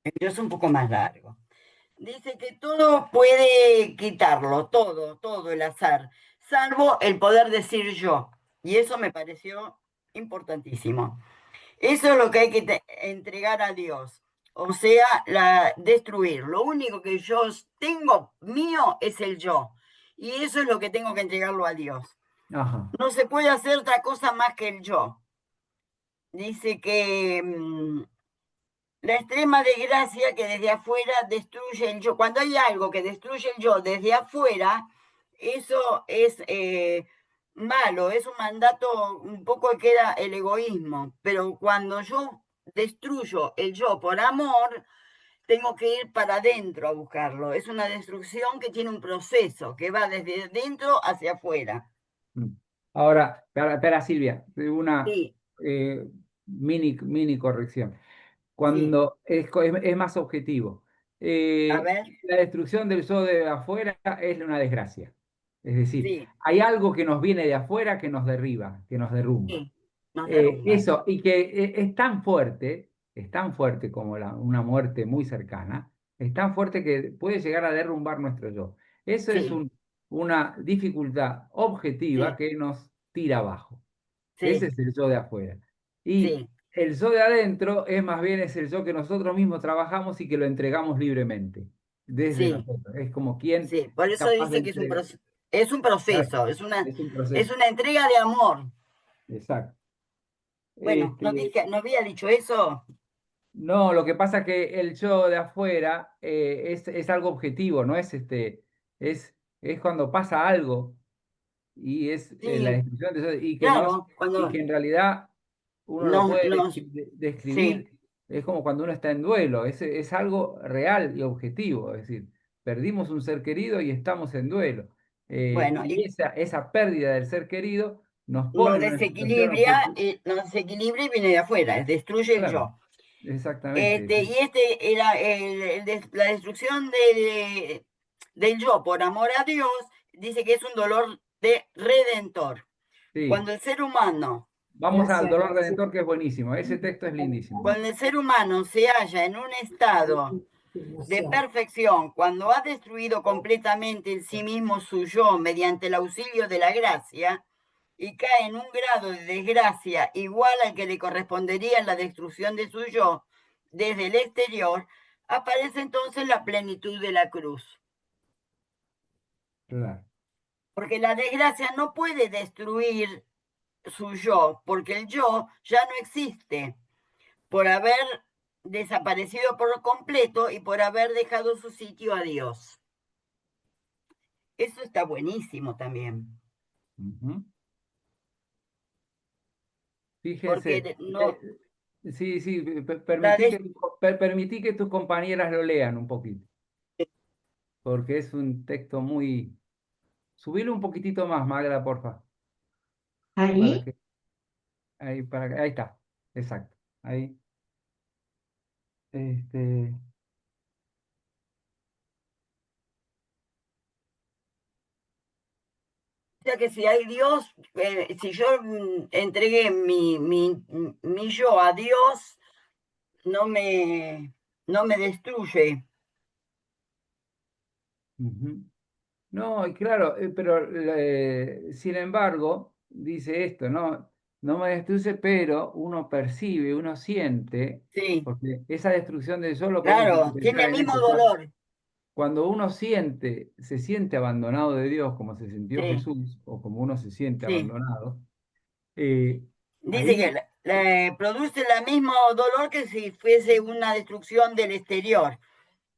El yo es un poco más largo. Dice que todo puede quitarlo, todo el azar, salvo el poder decir yo. Y eso me pareció importantísimo. Eso es lo que hay que entregar a Dios. O sea, destruir. Lo único que yo tengo mío es el yo. Y eso es lo que tengo que entregarlo a Dios. Ajá. No se puede hacer otra cosa más que el yo. Dice que la extrema desgracia que desde afuera destruye el yo. Cuando hay algo que destruye el yo desde afuera, eso es malo, es un mandato, un poco queda el egoísmo. Pero cuando yo destruyo el yo por amor, tengo que ir para adentro a buscarlo. Es una destrucción que tiene un proceso, que va desde dentro hacia afuera. Mm. Ahora, espera, Silvia, una Sí, mini corrección. sí. Cuando es más objetivo. A ver, La destrucción del yo de afuera es una desgracia. Es decir, sí, hay algo que nos viene de afuera que nos derriba, que nos derrumba. sí. Nos derrumba. Eso, y que es tan fuerte como una muerte muy cercana, es tan fuerte que puede llegar a derrumbar nuestro yo. Eso es Sí, una dificultad objetiva sí, que nos tira abajo. Ese sí, es el yo de afuera. Y sí, el yo de adentro es más bien es el yo que nosotros mismos trabajamos y que lo entregamos libremente, desde sí. nosotros. Es como quien Sí, por es eso capaz de dice que entregar. es un Claro, proceso, es un es proceso. una entrega de amor. Exacto. Bueno, Este, ¿no había dicho eso? no, lo que pasa es que el yo de afuera es algo objetivo, no es es cuando pasa algo y es la Sí, descripción de eso, claro, y cuando que en realidad uno lo puede sí, describir, es como cuando uno está en duelo, es algo real y objetivo, es decir, perdimos un ser querido y estamos en duelo. bueno, Y y esa pérdida del ser querido nos pone en una situación objetiva. nos desequilibra y viene de afuera, destruye el Claro, yo. exactamente. Sí. Y era la destrucción del yo por amor a Dios, dice que es un dolor de redentor. Sí. Cuando el ser humano Vamos al Gracias, dolor gracias. redentor, que es buenísimo. Ese texto es lindísimo. Cuando el ser humano se halla en un estado de perfección, cuando ha destruido completamente en sí mismo su yo mediante el auxilio de la gracia, y cae en un grado de desgracia igual al que le correspondería en la destrucción de su yo desde el exterior, aparece entonces la plenitud de la cruz. Claro. Porque la desgracia no puede destruir su yo, porque el yo ya no existe, por haber desaparecido por completo y por haber dejado su sitio a Dios. Eso está buenísimo también, Ujú. Fíjense. porque no, Sí, sí, la permití permití que tus compañeras lo lean un poquito, porque es un texto muy... Subilo un poquitito más, Magda, porfa. Para Ahí, que, ahí está. Exacto. Ahí. Este, sea que si hay Dios, si yo entregué mi yo a Dios, no me, no me destruye. ujú. No, y claro, pero sin embargo, dice esto, ¿no? No me destruye, pero uno percibe, uno siente, Sí, porque esa destrucción del yo lo podemos claro, tiene interpretar el en mismo esto. dolor. Cuando uno se siente abandonado de Dios, como se sintió Sí, Jesús, o como uno se siente sí. abandonado, eh, Dice que ahí, produce el mismo dolor que si fuese una destrucción del exterior.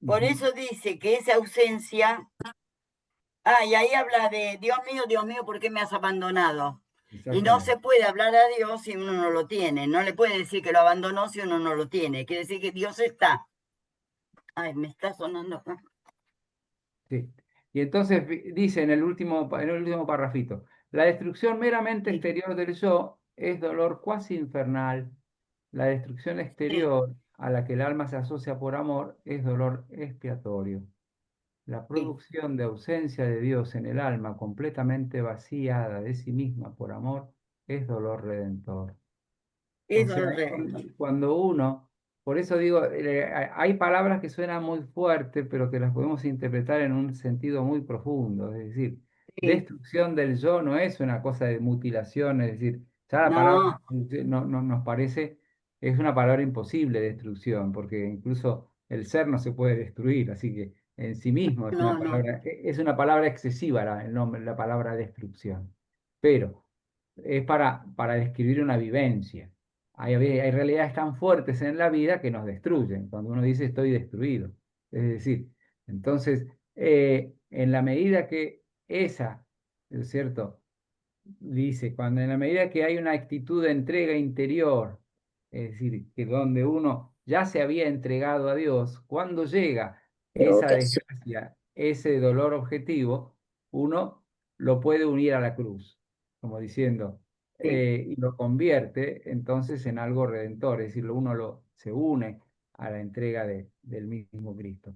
Por ujú, eso dice que esa ausencia, y ahí habla de Dios mío, ¿por qué me has abandonado? Y no se exactamente, puede hablar a Dios si uno no lo tiene. No le puede decir que lo abandonó si uno no lo tiene. Quiere decir que Dios está. Ay, me está sonando acá. Sí. Y entonces dice en el último parrafito, la destrucción meramente Sí. exterior del yo es dolor cuasi infernal. La destrucción exterior a la que el alma se asocia por amor es dolor expiatorio. La producción de ausencia de Dios en el alma completamente vaciada de sí misma por amor es dolor redentor. O Es sea, dolor redentor. cuando uno, por eso digo, hay palabras que suenan muy fuertes, pero que las podemos interpretar en un sentido muy profundo. Es decir, Sí. destrucción del yo no es una cosa de mutilación, es decir, ya la No, palabra no nos parece, es una palabra imposible, destrucción, porque incluso el ser no se puede destruir, así que en sí mismo es no, no. es una palabra excesiva el nombre, la palabra destrucción. Pero es para describir una vivencia. Hay realidades tan fuertes en la vida que nos destruyen, cuando uno dice estoy destruido. Es decir, entonces, en la medida que esa, ¿es cierto? Dice, cuando en la medida que hay una actitud de entrega interior, es decir, que donde uno ya se había entregado a Dios, cuando llega esa desgracia, ese dolor objetivo, uno lo puede unir a la cruz, como diciendo, Sí. y lo convierte entonces en algo redentor, es decir, se une a la entrega del mismo Cristo.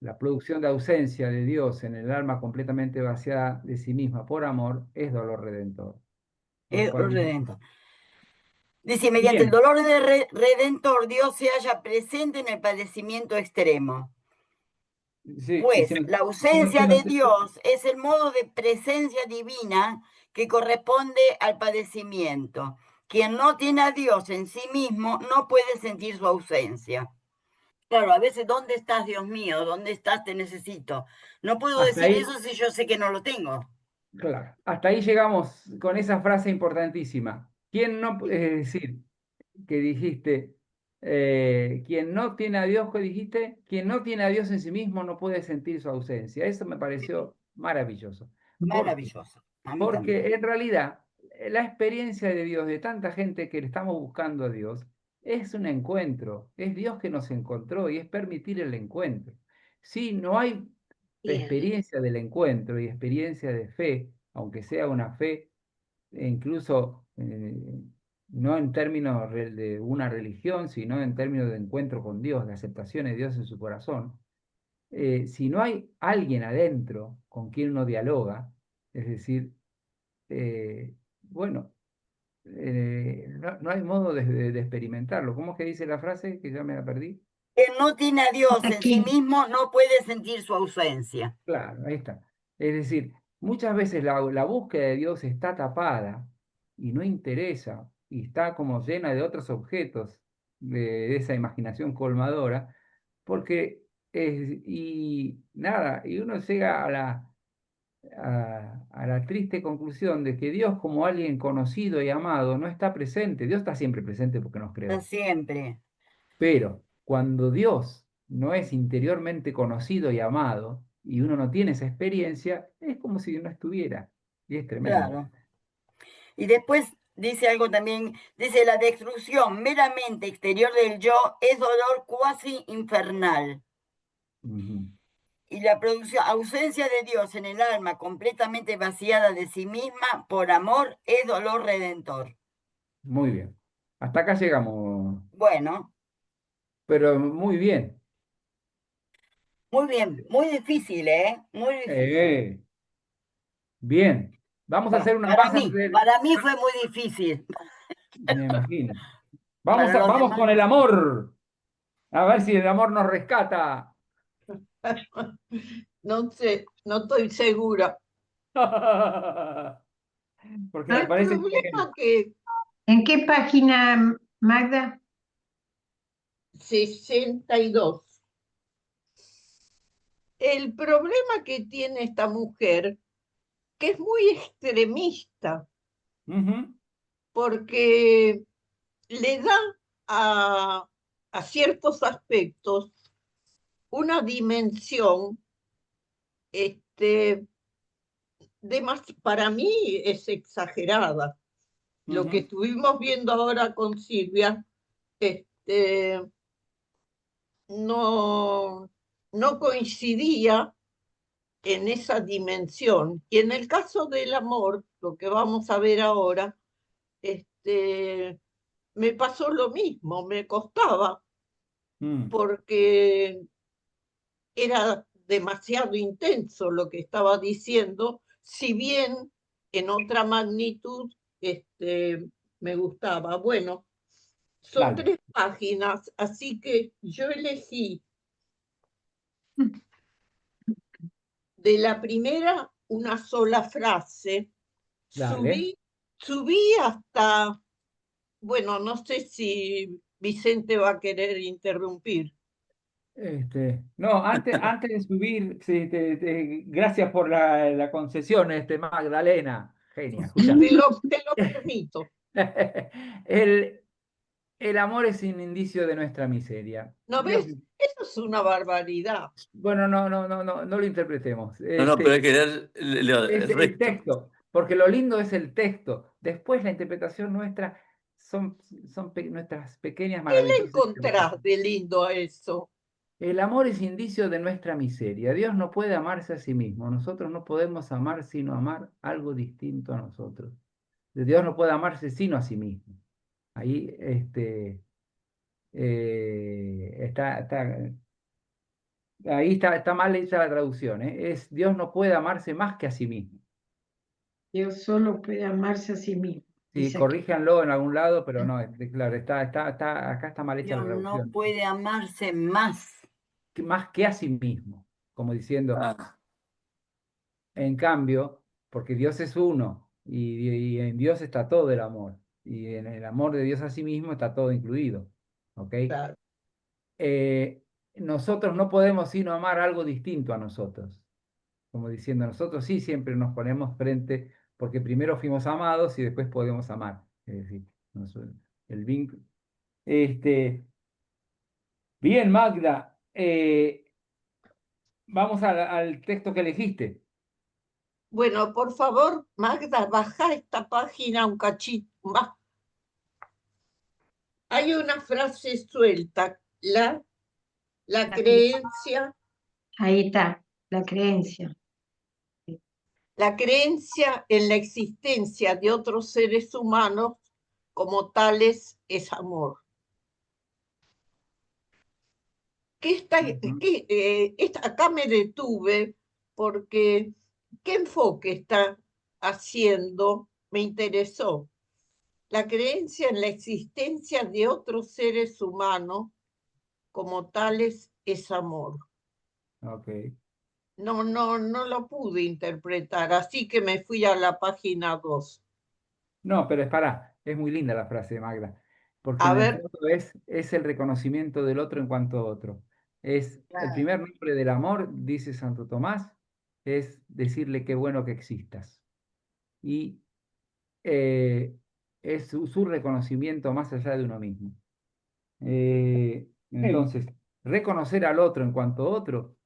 La producción de ausencia de Dios en el alma completamente vaciada de sí misma por amor es dolor redentor. Es dolor Cuando- redentor. Dice, mediante el Bien, dolor redentor, Dios se halla presente en el padecimiento extremo. sí, y Pues la ausencia de Dios es el modo de presencia divina que corresponde al padecimiento. Quien no tiene a Dios en sí mismo no puede sentir su ausencia. Claro, a veces, ¿dónde estás, Dios mío? ¿Dónde estás? Te necesito. No puedo hasta decir ahí, eso si yo sé que no lo tengo. claro, hasta ahí llegamos con esa frase importantísima. ¿Quién no, es decir, que dijiste, quien no tiene a Dios, que dijiste, quien no tiene a Dios en sí mismo no puede sentir su ausencia? Eso me pareció maravilloso. ¿Por qué? Maravilloso. A mí también. Porque en realidad la experiencia de Dios, de tanta gente que le estamos buscando a Dios, es un encuentro, es Dios que nos encontró y es permitir el encuentro. Si no hay Bien. experiencia del encuentro y experiencia de fe, aunque sea una fe, incluso no en términos de una religión, sino en términos de encuentro con Dios, de aceptación de Dios en su corazón, si no hay alguien adentro con quien uno dialoga, es decir, bueno, no hay modo de experimentarlo. ¿Cómo es que dice la frase? Que ya me la perdí. Quien no tiene a Dios en sí Aquí, mismo no puede sentir su ausencia. Claro, ahí está. Es decir, muchas veces la búsqueda de Dios está tapada y no interesa y está como llena de otros objetos de esa imaginación colmadora, porque y nada, y uno llega a la triste conclusión de que Dios como alguien conocido y amado no está presente. Dios está siempre presente porque nos Está creó. siempre. Pero cuando Dios no es interiormente conocido y amado y uno no tiene esa experiencia, es como si no estuviera. Y es tremendo. Claro. Y después dice algo también, dice, la destrucción meramente exterior del yo es dolor cuasi infernal. Ujú. Y la ausencia de Dios en el alma completamente vaciada de sí misma por amor es dolor redentor. Muy bien. Hasta acá llegamos, Bueno, pero muy bien. muy bien, muy difícil, ¿eh? Muy difícil. Bien. Vamos a Bueno, hacer una más antes de... para mí fue muy difícil. Me imagino. Para los Vamos demás con el no. amor. A ver si el amor nos rescata. No sé, no estoy segura. Porque me El parece problema que ¿en qué página, Magda? 62. El problema que tiene esta mujer, que es muy extremista, Ujú. porque le da a ciertos aspectos una dimensión, para mí es exagerada. Lo que Ujú. estuvimos viendo ahora con Silvia, no, no coincidía en esa dimensión. Y en el caso del amor, lo que vamos a ver ahora, me pasó lo mismo, me costaba, porque era demasiado intenso lo que estaba diciendo, si bien en otra magnitud me gustaba. Bueno, son Dale. 3 páginas, así que yo elegí de la primera una sola frase, Dale. subí hasta, bueno, no sé si Vicente va a querer interrumpir. No, antes de subir, sí, gracias por la concesión, Magdalena, genia. Escucha, Te lo permito. el, el amor es un indicio de nuestra miseria. ¿No Dios, ves? Eso es una barbaridad. bueno, no lo interpretemos. No, pero hay que leer Es el el resto. texto, porque lo lindo es el texto. Después la interpretación nuestra son nuestras pequeñas ¿Qué le maravillosas encontrás interpretaciones. de lindo a eso? El amor es indicio de nuestra miseria. Dios no puede amarse a sí mismo. Nosotros no podemos amar sino amar algo distinto a nosotros. Dios no puede amarse sino a sí mismo. Ahí está mal hecha la traducción. Dios no puede amarse más que a sí mismo. Dios solo puede amarse a sí mismo. Sí, Dice aquí. corríjanlo en algún lado, pero no, claro, acá está mal hecha la Dios no traducción. puede amarse más. Más que a sí mismo, como diciendo, Ah, en cambio, porque Dios es uno y en Dios está todo el amor, y en el amor de Dios a sí mismo está todo incluido, ¿ok? Claro. Nosotros no podemos sino amar algo distinto a nosotros, como diciendo, nosotros sí siempre nos ponemos frente, porque primero fuimos amados y después podemos amar, es decir, el vínculo. Bien, Magda, vamos al texto que elegiste. Bueno, por favor, Magda, baja esta página un cachito más. Hay una frase suelta, la creencia. Ahí está, la creencia. La creencia en la existencia de otros seres humanos como tales es amor. Acá me detuve porque ¿qué enfoque está haciendo? Me interesó. La creencia en la existencia de otros seres humanos como tales es amor. Ok. No lo pude interpretar, así que me fui a la página 2. No, pero es muy linda la frase de Magda, porque A en el ver, fondo es el reconocimiento del otro en cuanto a otro. Es el primer nombre del amor, dice Santo Tomás, es decirle qué bueno que existas. Y es su reconocimiento más allá de uno mismo. Entonces, reconocer al otro en cuanto a otro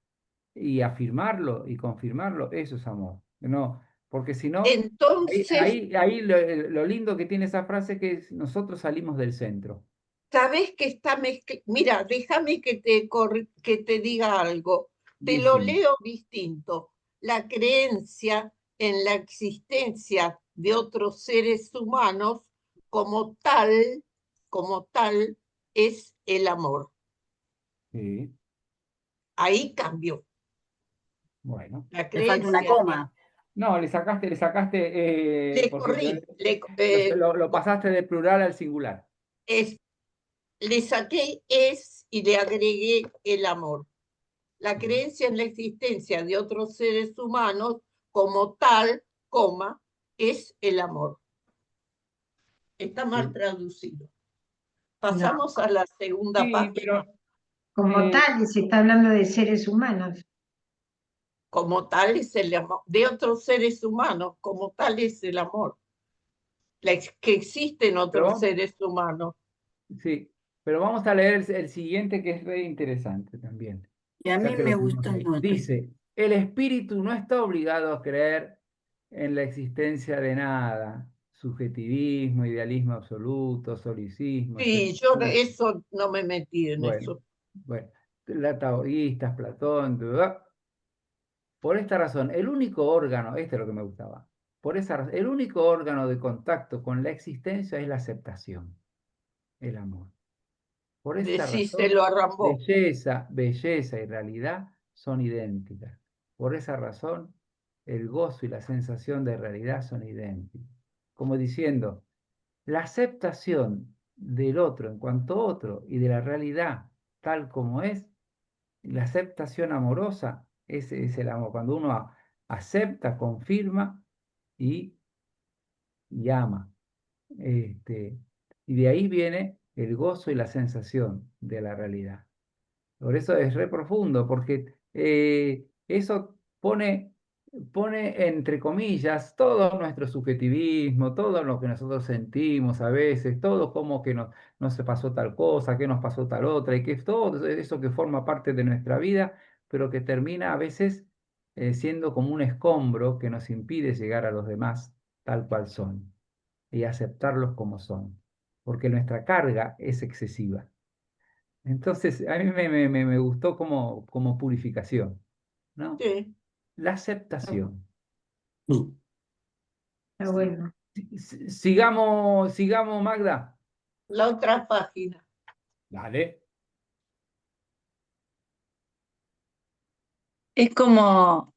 y afirmarlo y confirmarlo, eso es amor. No, porque si no, entonces, ahí lo lindo que tiene esa frase es que nosotros salimos del centro. ¿sabes que está mezclado? Mira, déjame que te diga algo. Te lo Decime. leo distinto. La creencia en la existencia de otros seres humanos como tal, es el amor. Sí, Ahí cambió. bueno. La Le falta una creencia. coma. No, le sacaste, Le porque corrí, lo pasaste del plural al singular. le saqué y le agregué el amor. La creencia en la existencia de otros seres humanos como tal, es el amor. Está mal Sí, traducido. Pasamos a la segunda sí, página. pero Como tal, se está hablando de seres humanos. Como tal es el amor. De otros seres humanos, como tal es el amor. Que existen otros pero seres humanos. sí, pero vamos a leer el siguiente que es re interesante también. Y a Ya mí que lo me tenemos gustó ahí. mucho. Dice, el espíritu no está obligado a creer en la existencia de nada. Subjetivismo, idealismo absoluto, solicismo, Sí, etc. yo eso no me metí en Bueno, eso. bueno. taoístas, Platón, por esta razón, el único órgano, este es lo que me gustaba, por esa razón, el único órgano de contacto con la existencia es la aceptación, el amor. Por esta razón, Decíselo a Rambo. belleza y realidad son idénticas. Por esa razón, el gozo y la sensación de realidad son idénticos. Como diciendo, la aceptación del otro en cuanto otro y de la realidad tal como es, la aceptación amorosa, ese es el amor. Cuando uno acepta, confirma y ama. Y de ahí viene el gozo y la sensación de la realidad. Por eso es re profundo, porque eso pone entre comillas todo nuestro subjetivismo, todo lo que nosotros sentimos a veces, todo como que no se pasó tal cosa, que nos pasó tal otra, y que es todo eso que forma parte de nuestra vida, pero que termina a veces siendo como un escombro que nos impide llegar a los demás tal cual son y aceptarlos como son, porque nuestra carga es excesiva. Entonces, a mí me gustó como purificación, ¿no? Sí. La aceptación. Está bueno. Sigamos, Magda. La otra página. Dale. Es como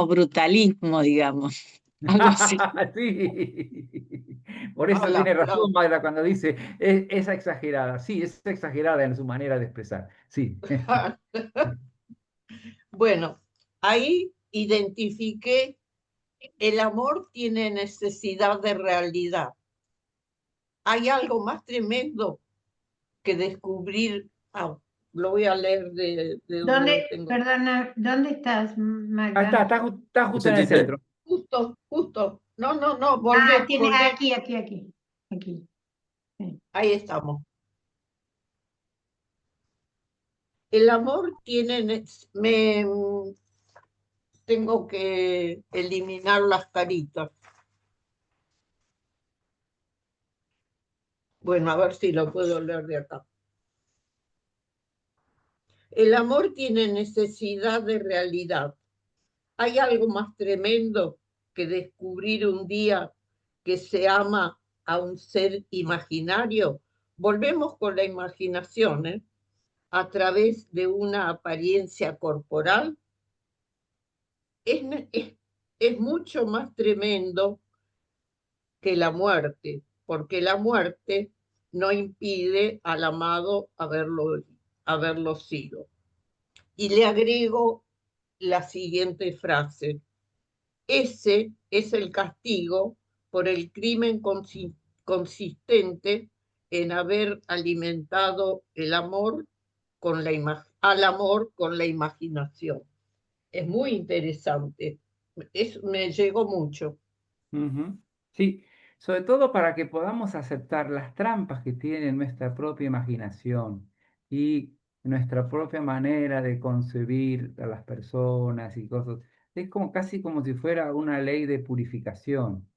brutalismo, digamos, algo así. Sí. Por eso Hola, tiene razón Flor. Magda cuando dice, es exagerada. Sí, es exagerada en su manera de expresar. Sí. Bueno, ahí identifiqué, el amor tiene necesidad de realidad. Hay algo más tremendo que descubrir. Lo voy a leer de donde lo tengo. Perdona, ¿dónde estás, Magda? Está justo en el centro. Justo. No, volvé. Aquí. Sí. Ahí estamos. El amor tiene, tengo que eliminar las caritas. Bueno, a ver si lo puedo leer de acá. El amor tiene necesidad de realidad. ¿Hay algo más tremendo que descubrir un día que se ama a un ser imaginario? Volvemos con la imaginación, ¿eh? A través de una apariencia corporal. Es mucho más tremendo que la muerte, porque la muerte no impide al amado haberlo sido. Y le agrego la siguiente frase: ese es el castigo por el crimen consistente en haber alimentado el amor al amor con la imaginación. Es muy interesante. Me llegó mucho. Sí, sobre todo para que podamos aceptar las trampas que tiene nuestra propia imaginación y nuestra propia manera de concebir a las personas y cosas. Es como casi como si fuera una ley de purificación.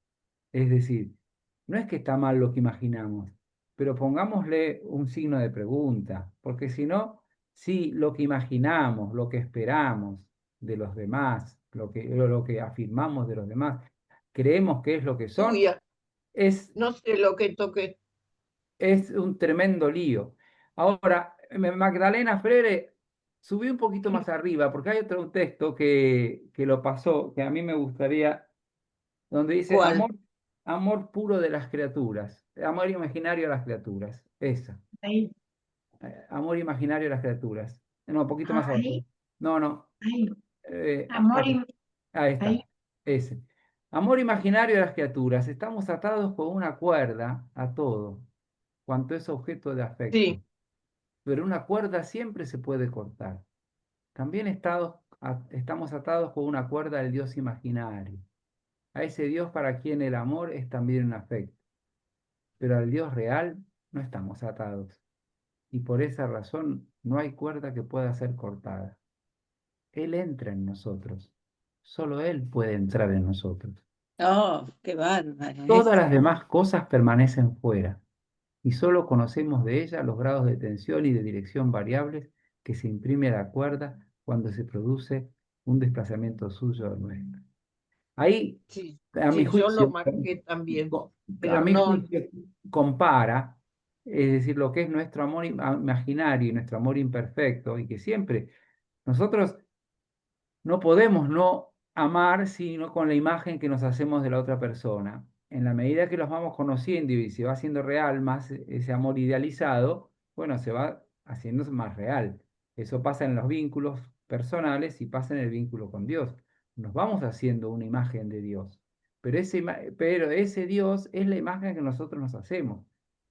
Es decir, no es que está mal lo que imaginamos, pero pongámosle un signo de pregunta, porque si no, si lo que imaginamos, lo que esperamos de los demás, lo que afirmamos de los demás, creemos que es lo que son, Tuya. es No sé lo que toqué. un tremendo lío. Ahora, Magdalena Freire, subí un poquito más arriba, porque hay otro texto que lo pasó, que a mí me gustaría, donde dice ¿Cuál? amor puro de las criaturas, amor imaginario a las criaturas, esa, Ahí, amor imaginario a las criaturas. No, un poquito más abajo. ahí, No, ahí. acá, Amor, ahí está, ahí. ese. Amor imaginario a las criaturas, estamos atados con una cuerda a todo, cuanto es objeto de afecto. Sí. Pero una cuerda siempre se puede cortar. También estamos atados con una cuerda al Dios imaginario, a ese Dios para quien el amor es también un afecto. Pero al Dios real no estamos atados, y por esa razón no hay cuerda que pueda ser cortada. Él entra en nosotros, solo Él puede entrar en nosotros. Oh, qué bárbaro. Todas las demás cosas permanecen fuera, y solo conocemos de ellas los grados de tensión y de dirección variables que se imprime a la cuerda cuando se produce un desplazamiento suyo o nuestro. Ahí, Sí, a mi sí, yo lo juicio, marqué también, a pero mi no, juicio, compara, es decir, lo que es nuestro amor imaginario y nuestro amor imperfecto, y que siempre nosotros no podemos no amar sino con la imagen que nos hacemos de la otra persona. En la medida que los vamos conociendo y se va haciendo real más ese amor idealizado, bueno, se va haciendo más real. Eso pasa en los vínculos personales y pasa en el vínculo con Dios. Nos vamos haciendo una imagen de Dios, pero ese Dios es la imagen que nosotros nos hacemos.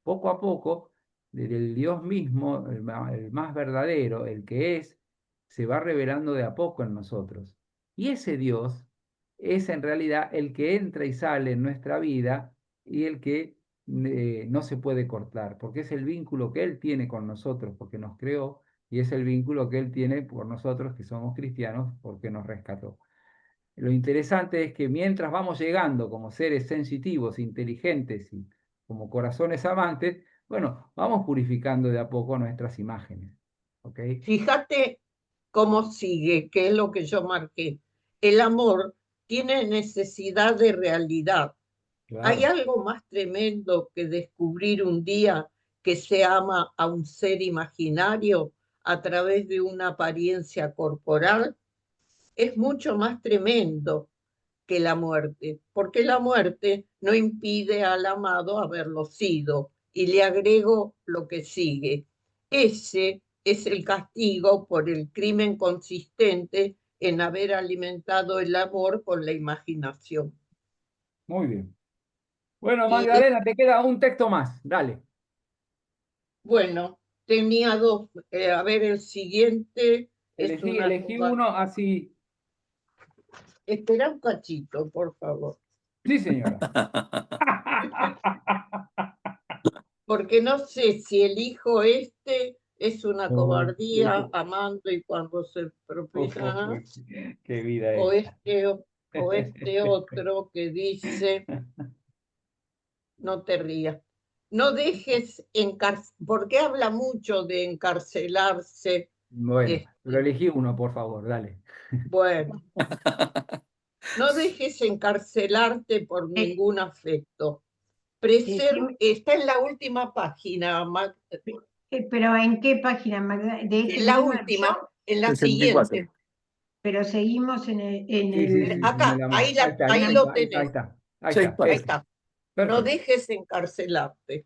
Poco a poco, el Dios mismo, el más verdadero, el que es, se va revelando de a poco en nosotros. Y ese Dios es en realidad el que entra y sale en nuestra vida y el que no se puede cortar, porque es el vínculo que Él tiene con nosotros, porque nos creó, y es el vínculo que Él tiene por nosotros, que somos cristianos, porque nos rescató. Lo interesante es que mientras vamos llegando como seres sensitivos, inteligentes y como corazones amantes, bueno, vamos purificando de a poco nuestras imágenes. ¿Ok? fíjate cómo sigue, que es lo que yo marqué. El amor tiene necesidad de realidad. ¿Hay Claro. algo más tremendo que descubrir un día que se ama a un ser imaginario a través de una apariencia corporal? Es mucho más tremendo que la muerte, porque la muerte no impide al amado haberlo sido. Y le agrego lo que sigue. Ese es el castigo por el crimen consistente en haber alimentado el amor con la imaginación. Muy bien. Bueno, Y Magdalena, te queda un texto más. Dale. bueno, tenía dos. A ver, el siguiente es una Elegí nueva. uno así. Espera un cachito, por favor. Sí, señora. Porque no sé si elijo este es una Oh, cobardía amando y cuando se propina, qué vida o esta. este otro que dice, no te rías, no dejes porque habla mucho de encarcelarse. Bueno, pero Este, elegí uno, por favor, dale. bueno, no dejes encarcelarte por Eh, ningún afecto. decime, Está en la última página, pero ¿en qué página, Magda? ¿De este en la mismo última, yo? en la 64. siguiente. Pero seguimos Sí, sí, sí, en el Acá, amor. Ahí está, ahí ahí lo está, ahí está, ahí tenés, está. Ahí Seis está, ahí páginas. ese. está. No Perfecto. dejes encarcelarte.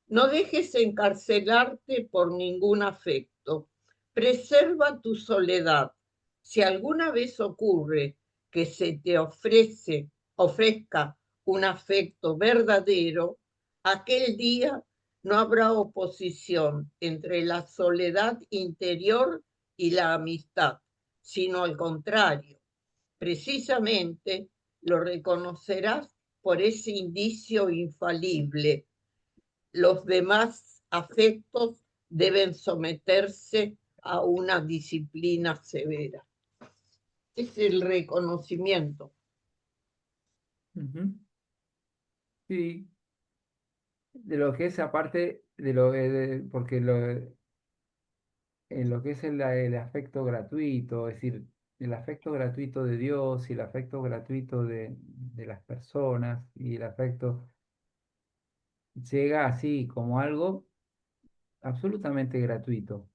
No dejes encarcelarte por ningún afecto. Preserva tu soledad. Si alguna vez ocurre que se te ofrezca un afecto verdadero, aquel día no habrá oposición entre la soledad interior y la amistad, sino al contrario. Precisamente lo reconocerás por ese indicio infalible. Los demás afectos deben someterse a una disciplina severa. Es el reconocimiento. Ujú. Sí, de lo que es aparte porque en lo que es el afecto gratuito, es decir, el afecto gratuito de Dios y el afecto gratuito de las personas y el afecto llega así como algo absolutamente gratuito.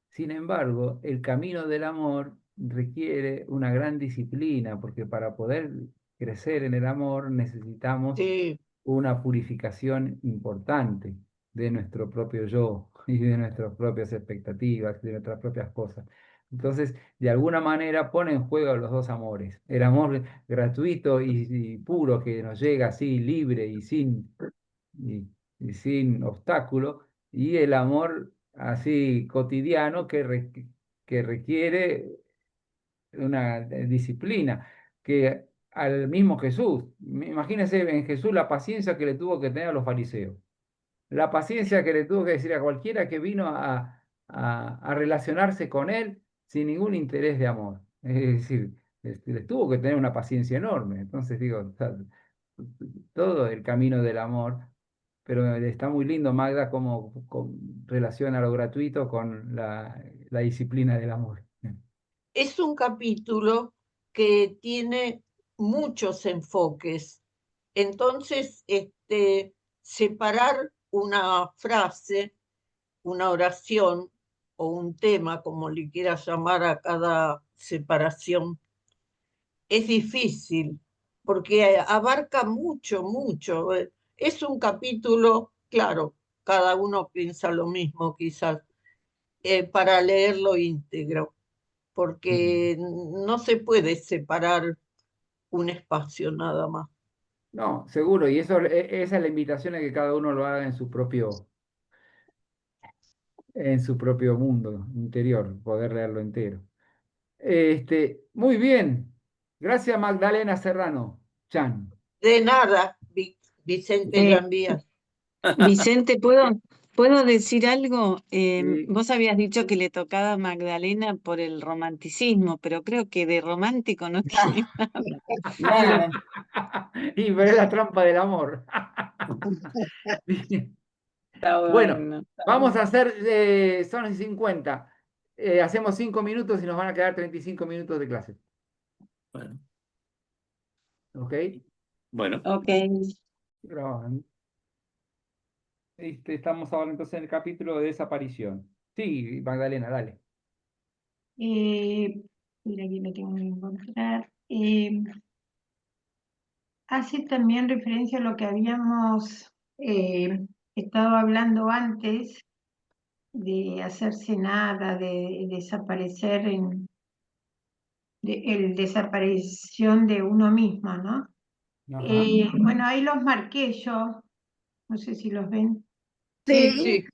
Sin embargo, el camino del amor requiere una gran disciplina, porque para poder crecer en el amor necesitamos Sí, una purificación importante de nuestro propio yo y de nuestras propias expectativas, de nuestras propias cosas. Entonces, de alguna manera pone en juego los dos amores, el amor gratuito y puro que nos llega así libre y, y sin obstáculo, y el amor así cotidiano que requiere una disciplina, que al mismo Jesús, imagínense en Jesús la paciencia que le tuvo que tener a los fariseos, la paciencia que le tuvo que decir a cualquiera que vino a relacionarse con él sin ningún interés de amor. Es decir, le tuvo que tener una paciencia enorme. Entonces digo, todo el camino del amor pero está muy lindo, Magda, cómo relaciona lo gratuito con la disciplina del amor. Es un capítulo que tiene muchos enfoques. Entonces, separar una frase, una oración o un tema, como le quieras llamar a cada separación, es difícil porque abarca mucho, mucho. Es un capítulo, claro, cada uno piensa lo mismo quizás, para leerlo íntegro, porque no se puede separar un espacio nada más. No, seguro, y eso, esa es la invitación a que cada uno lo haga en su propio mundo interior, poder leerlo entero. Muy bien. Gracias, Magdalena Serrano. Chan. De nada, Vicente Eh, Llambías. Vicente, ¿puedo decir algo? Sí. Vos habías dicho que le tocaba a Magdalena por el romanticismo, pero creo que de romántico no tiene nada. Nada. Y pero es la trampa del amor. Bien. Está Bueno, bueno. vamos a hacer, son las 50. Hacemos 5 minutos y nos van a quedar 35 minutos de clase. Bueno, ¿Ok? bueno. Ok. Grabando. Estamos ahora entonces en el capítulo de desaparición. Sí, Magdalena, dale. Mira, aquí lo tengo que encontrar. Hace también referencia a lo que habíamos estado hablando antes de hacerse nada, de desaparecer el desaparición de uno mismo, ¿no? Ajá. Bueno, ahí los marqué yo, no sé si los ven. Sí,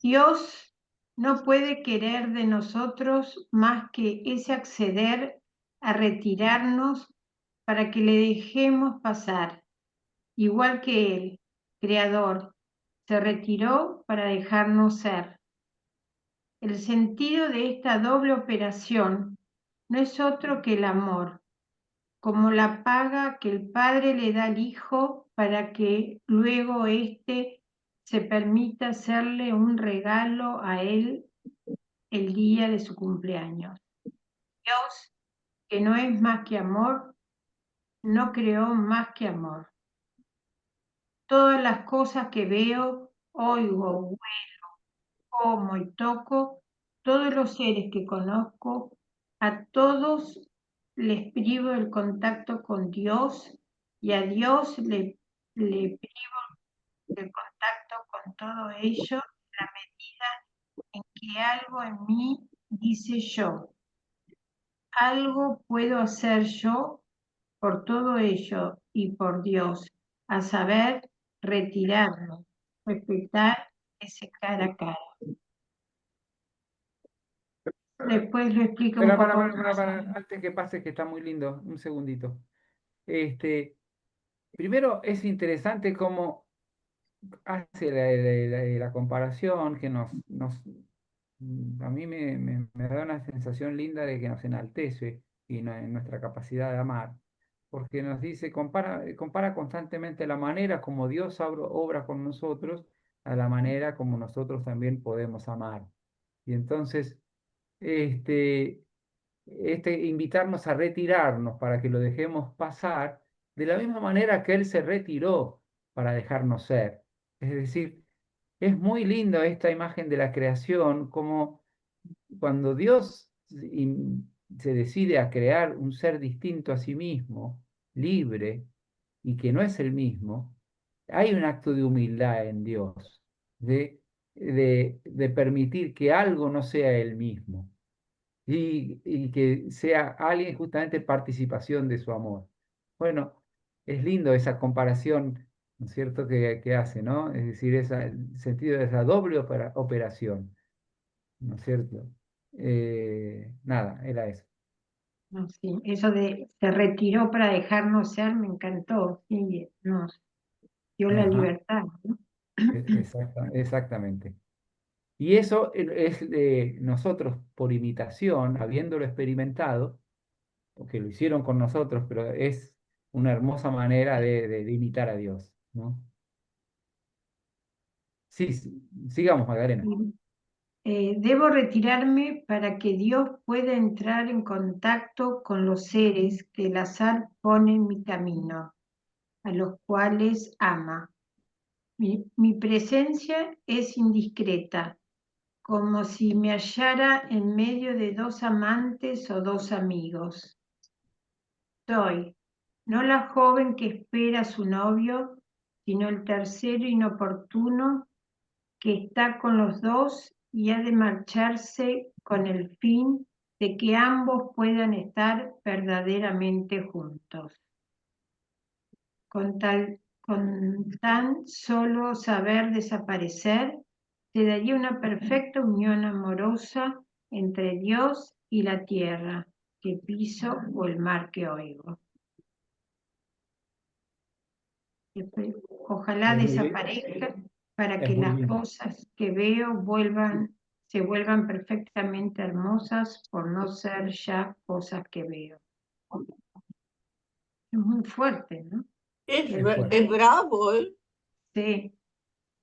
Dios no puede querer de nosotros más que ese acceder a retirarnos para que le dejemos pasar, igual que Él, Creador, se retiró para dejarnos ser. El sentido de esta doble operación no es otro que el amor, como la paga que el Padre le da al Hijo para que luego éste se permita hacerle un regalo a Él el día de su cumpleaños. Dios, que no es más que amor, no creó más que amor. Todas las cosas que veo, oigo, huelo, como y toco, todos los seres que conozco, a todos les privo el contacto con Dios y a Dios le privo el contacto con todo ello en la medida en que algo en mí dice yo. Algo puedo hacer yo por todo ello y por Dios, a saber, retirarme, respetar ese cara a cara. Después lo explico un Espera, poco más. antes que pase, que está muy lindo, un segundito. Primero es interesante cómo hace la comparación que a mí me da una sensación linda de que nos enaltece en nuestra capacidad de amar, porque nos dice, compara constantemente la manera como Dios obra con nosotros a la manera como nosotros también podemos amar. Y entonces, este, invitarnos a retirarnos para que lo dejemos pasar de la misma manera que Él se retiró para dejarnos ser. Es decir, es muy lindo esta imagen de la creación, como cuando Dios se decide a crear un ser distinto a sí mismo, libre, y que no es el mismo, hay un acto de humildad en Dios, de permitir que algo no sea el mismo y que sea alguien justamente participación de su amor. Bueno, es lindo esa comparación, ¿no es cierto?, que hace, ¿no? Es decir, el sentido de esa doble operación, ¿no es cierto? Nada, era eso. No, sí, eso de se retiró para dejarnos ser me encantó, sí, nos dio la Ajá, libertad, ¿no? exactamente. Y eso es de nosotros por imitación, habiéndolo experimentado, porque lo hicieron con nosotros, pero es una hermosa manera de imitar a Dios, ¿no? Sí, sigamos, Magdalena. Debo retirarme para que Dios pueda entrar en contacto con los seres que el azar pone en mi camino, a los cuales ama. Mi presencia es indiscreta, como si me hallara en medio de dos amantes o dos amigos. Soy, no la joven que espera a su novio, sino el tercero inoportuno que está con los dos y ha de marcharse con el fin de que ambos puedan estar verdaderamente juntos. Con tan solo saber desaparecer, se daría una perfecta unión amorosa entre Dios y la tierra que piso o el mar que oigo. Ojalá desaparezca para Es que muy las bien. cosas que veo se vuelvan perfectamente hermosas por no ser ya cosas que veo. Es muy fuerte, ¿no? Es, Es fuerte. es bravo, ¿eh? Sí.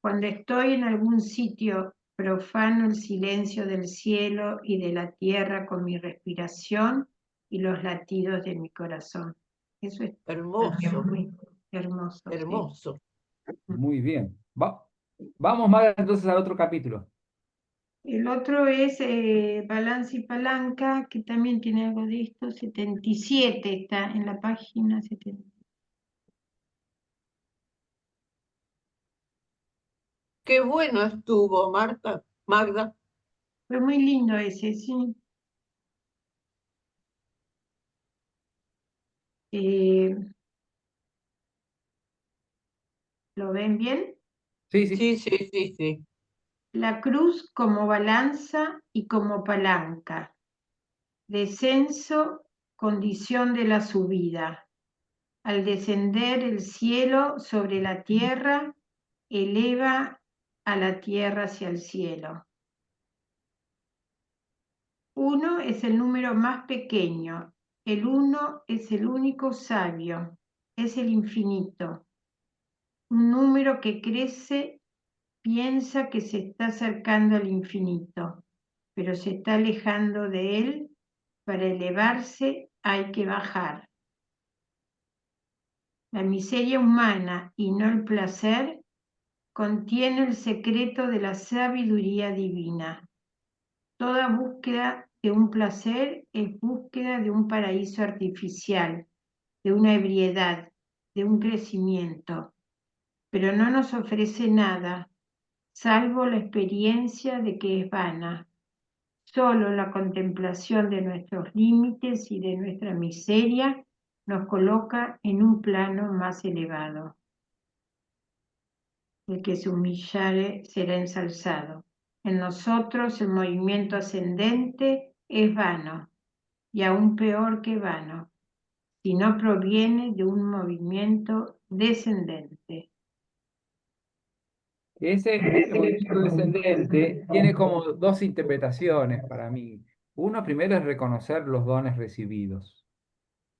Cuando estoy en algún sitio, profano el silencio del cielo y de la tierra con mi respiración y los latidos de mi corazón. Eso es Hermoso, muy hermoso. Sí. hermoso. Muy bien. Vamos, Magda, entonces al otro capítulo. El otro es Balance y Palanca, que también tiene algo de esto. 77 está en la página 70. Qué bueno estuvo, Magda. Fue muy lindo ese, sí. ¿Lo ven bien? Sí, sí. Sí, sí, sí, sí. La cruz como balanza y como palanca. Descenso, condición de la subida. Al descender el cielo sobre la tierra, eleva a la tierra hacia el cielo. 1 es el número más pequeño. El 1 es el único sabio. Es el infinito. Un número que crece piensa que se está acercando al infinito, pero se está alejando de él. Para elevarse hay que bajar. La miseria humana y no el placer contiene el secreto de la sabiduría divina. Toda búsqueda de un placer es búsqueda de un paraíso artificial, de una ebriedad, de un crecimiento, pero no nos ofrece nada, salvo la experiencia de que es vana. Solo la contemplación de nuestros límites y de nuestra miseria nos coloca en un plano más elevado. El que se humillare será ensalzado. En nosotros el movimiento ascendente es vano, y aún peor que vano, si no proviene de un movimiento descendente. Ese movimiento descendente tiene como dos interpretaciones para mí. Uno primero es reconocer los dones recibidos.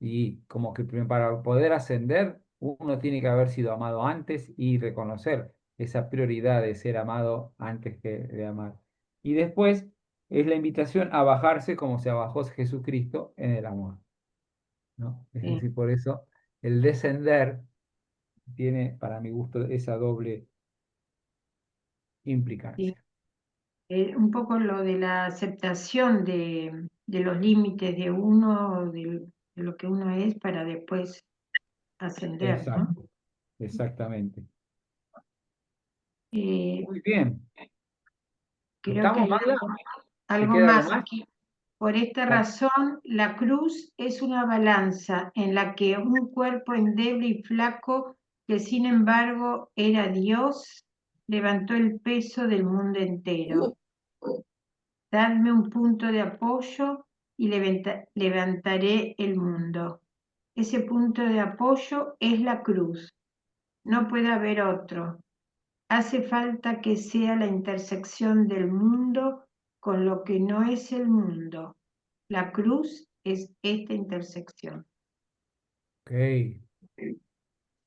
Y como que para poder ascender, uno tiene que haber sido amado antes y reconocer esa prioridad de ser amado antes que de amar. Y después es la invitación a bajarse como se bajó Jesucristo en el amor, ¿no? Es Sí. decir, por eso el descender tiene, para mi gusto, esa doble Sí. implicancia. Un poco lo de la aceptación de los límites de uno, de lo que uno es, para después ascender, ¿no? Exacto, exactamente. Muy bien. Creo que ¿Estamos, hay Magda? ¿Te algo queda algo más más? aquí. Por esta Dale. razón, la cruz es una balanza en la que un cuerpo endeble y flaco, que sin embargo era Dios, levantó el peso del mundo entero. Dadme un punto de apoyo y levantaré el mundo. Ese punto de apoyo es la cruz. No puede haber otro. Hace falta que sea la intersección del mundo con lo que no es el mundo. La cruz es esta intersección. Ok.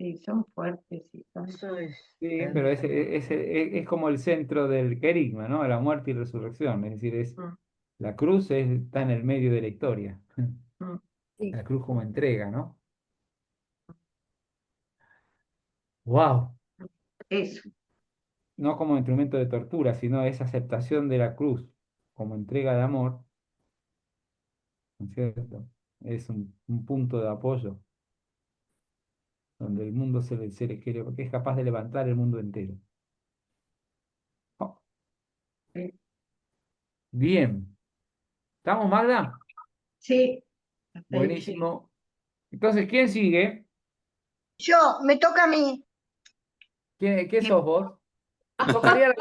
Sí, son fuertes, sí, son- Eso es Sí, pero terrible. es como el centro del querigma, ¿no? La muerte y resurrección. Es decir, Mm, la cruz está en el medio de la historia. mm, Sí. La cruz como entrega, ¿no? ¡Wow! eso, No como instrumento de tortura, sino esa aceptación de la cruz como entrega de amor, ¿no es cierto? Es un punto de apoyo donde el mundo se le quiere, porque es capaz de levantar el mundo entero. Oh, eh, bien. ¿Estamos, Magda? sí, hasta ahí llegué. Buenísimo. Entonces, ¿quién sigue? Yo, me toca a mí. ¿Qué sos vos? Me tocaría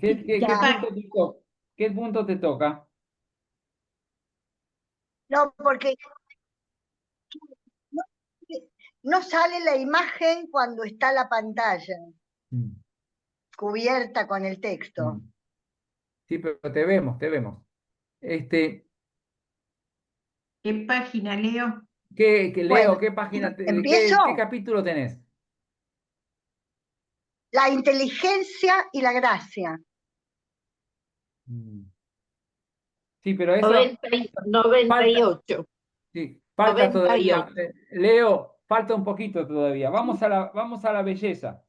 ¿qué Ya. punto te toca? ¿Qué punto te toca? No, porque no, no sale la imagen cuando está la pantalla Mm, cubierta con el texto. mm. Sí, pero te vemos, te vemos. Este, ¿Qué página leo? Bueno, Leo, ¿qué página, empiezo. qué capítulo tenés? La inteligencia y la gracia. Mm. Sí, pero eso 90 y- falta, 98. sí, falta 98. todavía. Leo, falta un poquito todavía. Vamos a la belleza.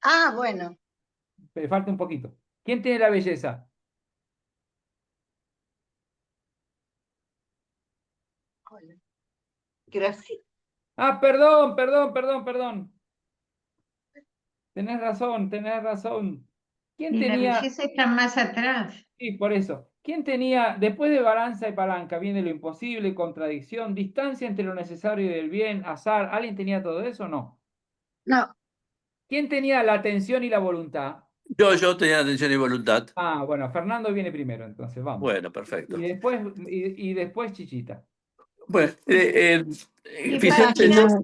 Ah, bueno. Falta un poquito. ¿Quién tiene la belleza? Gracias. Ah, perdón, perdón, perdón, perdón. Tenés razón, tenés razón. ¿Quién Y la tenía? belleza está más atrás. Sí, por eso. ¿Quién tenía, después de balanza y palanca, viene lo imposible, contradicción, distancia entre lo necesario y el bien, azar? ¿Alguien tenía todo eso o no? No, ¿Quién tenía la atención y la voluntad? Yo tenía atención y voluntad. Ah, bueno, Fernando viene primero, entonces vamos. Bueno, perfecto. Y después Chichita. Bueno, ¿Qué Vicente, página?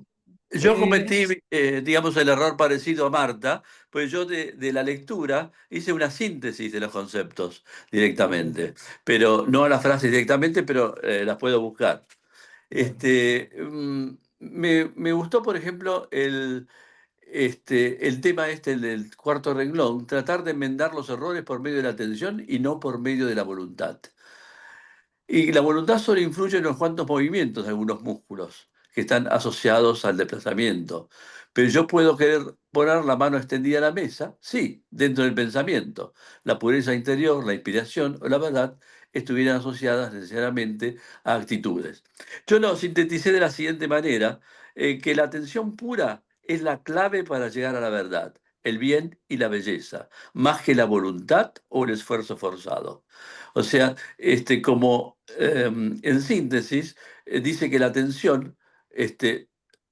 yo Eh, cometí, digamos, el error parecido a Marta, pues yo de la lectura hice una síntesis de los conceptos directamente, pero no a las frases directamente, pero las puedo buscar. Me gustó, por ejemplo, el tema el del cuarto renglón, tratar de enmendar los errores por medio de la atención y no por medio de la voluntad. Y la voluntad solo influye en los cuantos movimientos de algunos músculos que están asociados al desplazamiento. Pero yo puedo querer poner la mano extendida a la mesa, sí, dentro del pensamiento. La pureza interior, la inspiración o la verdad estuvieran asociadas necesariamente a actitudes. Yo lo sinteticé de la siguiente manera, que la atención pura es la clave para llegar a la verdad, el bien y la belleza, más que la voluntad o el esfuerzo forzado. O sea, como en síntesis, dice que la atención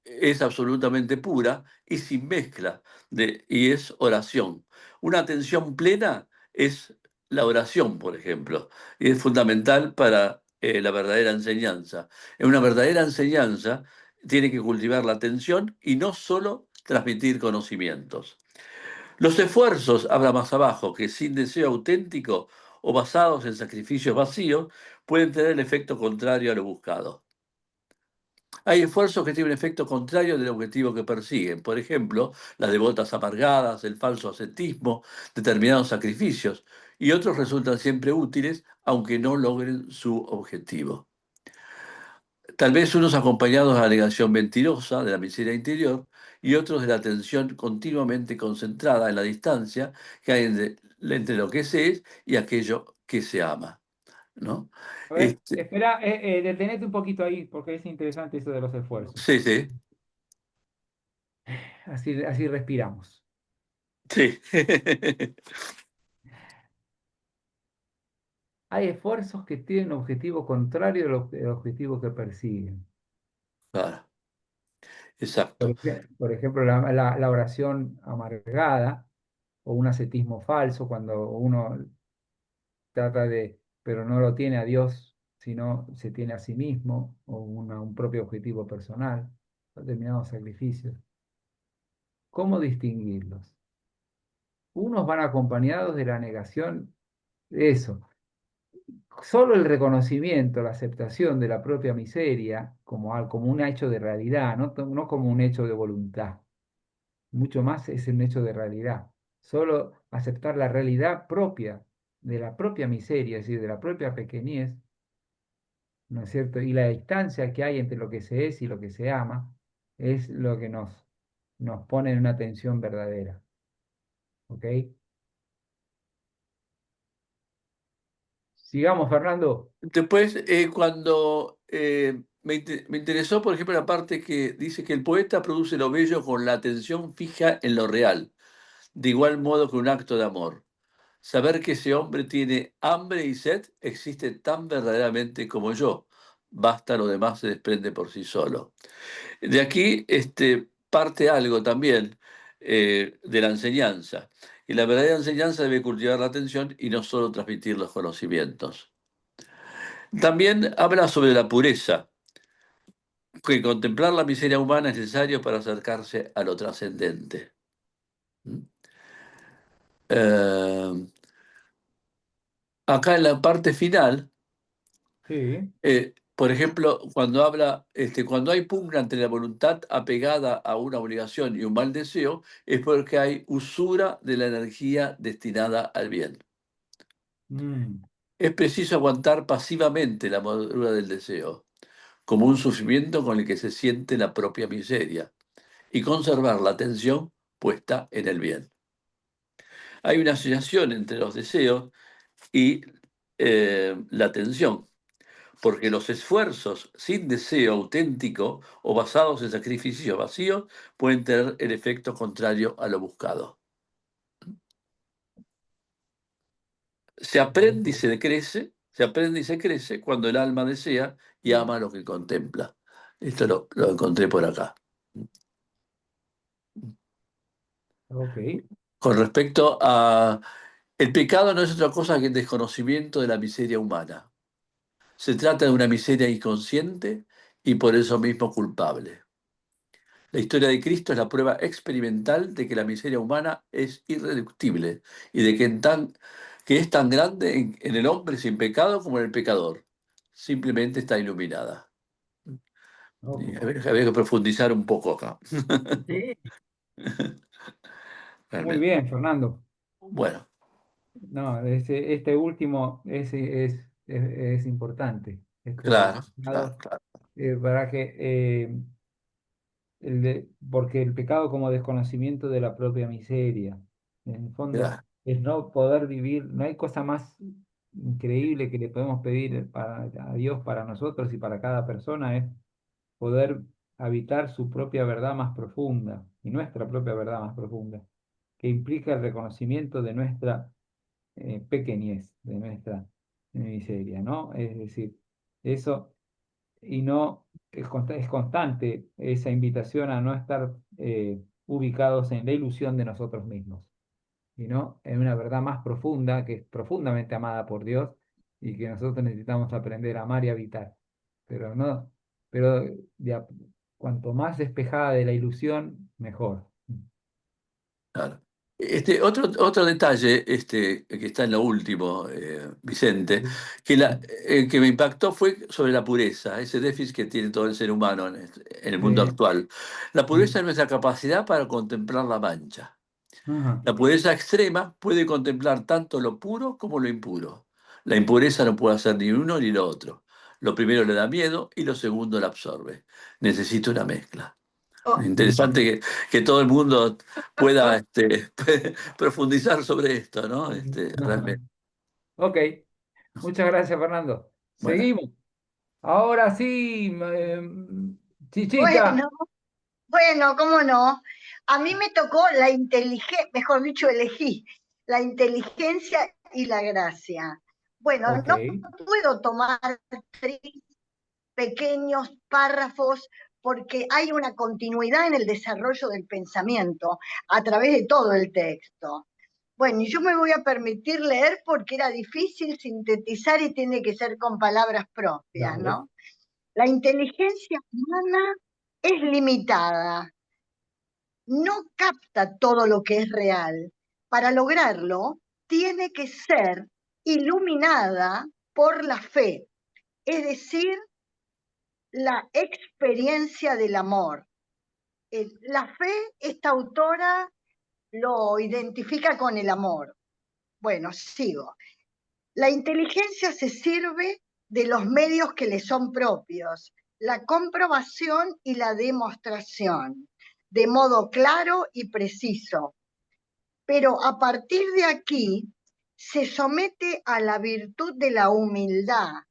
es absolutamente pura y sin mezcla, y es oración. Una atención plena es la oración, por ejemplo, y es fundamental para la verdadera enseñanza. En una verdadera enseñanza tiene que cultivar la atención y no solo transmitir conocimientos. Los esfuerzos, habla más abajo, que sin deseo auténtico o basados en sacrificios vacíos, pueden tener el efecto contrario a lo buscado. Hay esfuerzos que tienen un efecto contrario del objetivo que persiguen, por ejemplo, las devotas amargadas, el falso ascetismo, determinados sacrificios, y otros resultan siempre útiles aunque no logren su objetivo. Tal vez unos acompañados de la negación mentirosa, de la miseria interior, y otros de la atención continuamente concentrada en la distancia que hay entre lo que se es y aquello que se ama, ¿no? a ver, Este, espera, detenete un poquito ahí, porque es interesante eso de los esfuerzos. sí, sí, Así respiramos. sí. Hay esfuerzos que tienen un objetivo contrario al objetivo que persiguen. Claro, exacto. Por ejemplo, la oración amargada o un ascetismo falso, cuando uno trata pero no lo tiene a Dios, sino se tiene a sí mismo o un propio objetivo personal, determinados sacrificios. ¿Cómo distinguirlos? Unos van acompañados de la negación de eso. solo el reconocimiento, la aceptación de la propia miseria como un hecho de realidad, no como un hecho de voluntad. Mucho más es un hecho de realidad. Solo aceptar la realidad propia de la propia miseria, es decir, de la propia pequeñez, ¿no es cierto? Y la distancia que hay entre lo que se es y lo que se ama, es lo que nos pone en una tensión verdadera. ¿Ok? Sigamos, Fernando. Después, cuando me interesó, por ejemplo, la parte que dice que el poeta produce lo bello con la atención fija en lo real, de igual modo que un acto de amor. Saber que ese hombre tiene hambre y sed existe tan verdaderamente como yo. Basta, lo demás se desprende por sí solo. De aquí parte algo también de la enseñanza. Y la verdadera enseñanza debe cultivar la atención y no solo transmitir los conocimientos. También habla sobre la pureza, que contemplar la miseria humana es necesario para acercarse a lo trascendente. ¿Mm? Eh, Acá en la parte final, Sí. por ejemplo, cuando habla, cuando hay pugna entre la voluntad apegada a una obligación y un mal deseo, es porque hay usura de la energía destinada al bien. Mm, Es preciso aguantar pasivamente la madura del deseo, como un sufrimiento con el que se siente la propia miseria, y conservar la atención puesta en el bien. Hay una asociación entre los deseos y la atención, porque los esfuerzos sin deseo auténtico o basados en sacrificios vacíos pueden tener el efecto contrario a lo buscado. Se aprende y se crece, se aprende y se crece cuando el alma desea y ama lo que contempla. Esto lo encontré por acá. ok. Con respecto a... El pecado no es otra cosa que el desconocimiento de la miseria humana. Se trata de una miseria inconsciente y por eso mismo culpable. La historia de Cristo es la prueba experimental de que la miseria humana es irreductible y de que es tan grande en el hombre sin pecado como en el pecador. Simplemente está iluminada. Ok. Y habría que profundizar un poco acá. Sí. Muy Realmente. bien, Fernando. Bueno, No, este último es importante. Esto del claro, claro, pecado, claro, para que, porque el pecado como desconocimiento de la propia miseria, en el fondo, claro, es no poder vivir, no hay cosa más increíble que le podemos pedir a Dios para nosotros y para cada persona, es poder habitar su propia verdad más profunda y nuestra propia verdad más profunda, que implica el reconocimiento de nuestra pequeñez, de nuestra miseria, ¿no? Es decir, eso, y no es constante esa invitación a no estar ubicados en la ilusión de nosotros mismos, sino en una verdad más profunda, que es profundamente amada por Dios y que nosotros necesitamos aprender a amar y habitar. Pero no, pero de a- cuanto más despejada de la ilusión, mejor. claro. Otro detalle que está en lo último, Vicente, Sí. que me impactó fue sobre la pureza, ese déficit que tiene todo el ser humano en el mundo Sí. actual. La pureza Mm. es nuestra capacidad para contemplar la mancha. Ajá. La pureza extrema puede contemplar tanto lo puro como lo impuro. La impureza no puede hacer ni uno ni lo otro. Lo primero le da miedo y lo segundo la absorbe. Necesita una mezcla. Oh, Interesante que todo el mundo pueda profundizar sobre esto, ¿no? Ajá. Realmente. Ok, muchas gracias, Fernando. Bueno, Seguimos. Ahora sí, Chichita. Bueno, bueno, cómo no. A mí me tocó la inteligencia, mejor dicho, elegí la inteligencia y la gracia. Bueno, Ok. no puedo tomar 3 pequeños párrafos porque hay una continuidad en el desarrollo del pensamiento a través de todo el texto. Bueno, y yo me voy a permitir leer porque era difícil sintetizar y tiene que ser con palabras propias, Dale. ¿no? La inteligencia humana es limitada, no capta todo lo que es real. Para lograrlo, tiene que ser iluminada por la fe, es decir, la experiencia del amor. La fe, esta autora lo identifica con el amor. Bueno, sigo. La inteligencia se sirve de los medios que le son propios, la comprobación y la demostración, de modo claro y preciso. Pero a partir de aquí se somete a la virtud de la humildad,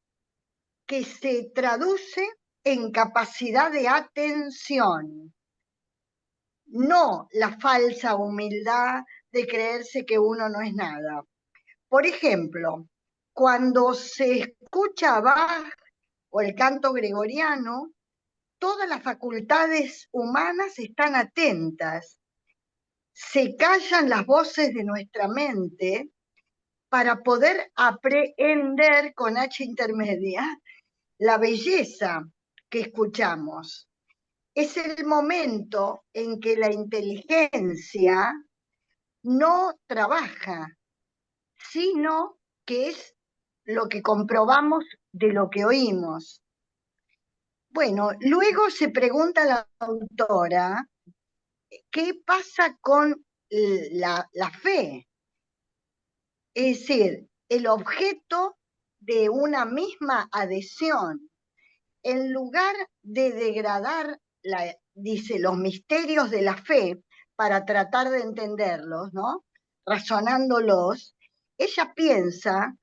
que se traduce en capacidad de atención, no la falsa humildad de creerse que uno no es nada. Por ejemplo, cuando se escucha a Bach o el canto gregoriano, todas las facultades humanas están atentas. Se callan las voces de nuestra mente para poder aprehender con H intermedia la belleza que escuchamos. Es el momento en que la inteligencia no trabaja, sino que es lo que comprobamos de lo que oímos. Bueno, luego se pregunta la autora, ¿qué pasa con la fe? Es decir, el objeto de una misma adhesión, en lugar de degradar, dice, los misterios de la fe para tratar de entenderlos, ¿no? Razonándolos, ella piensa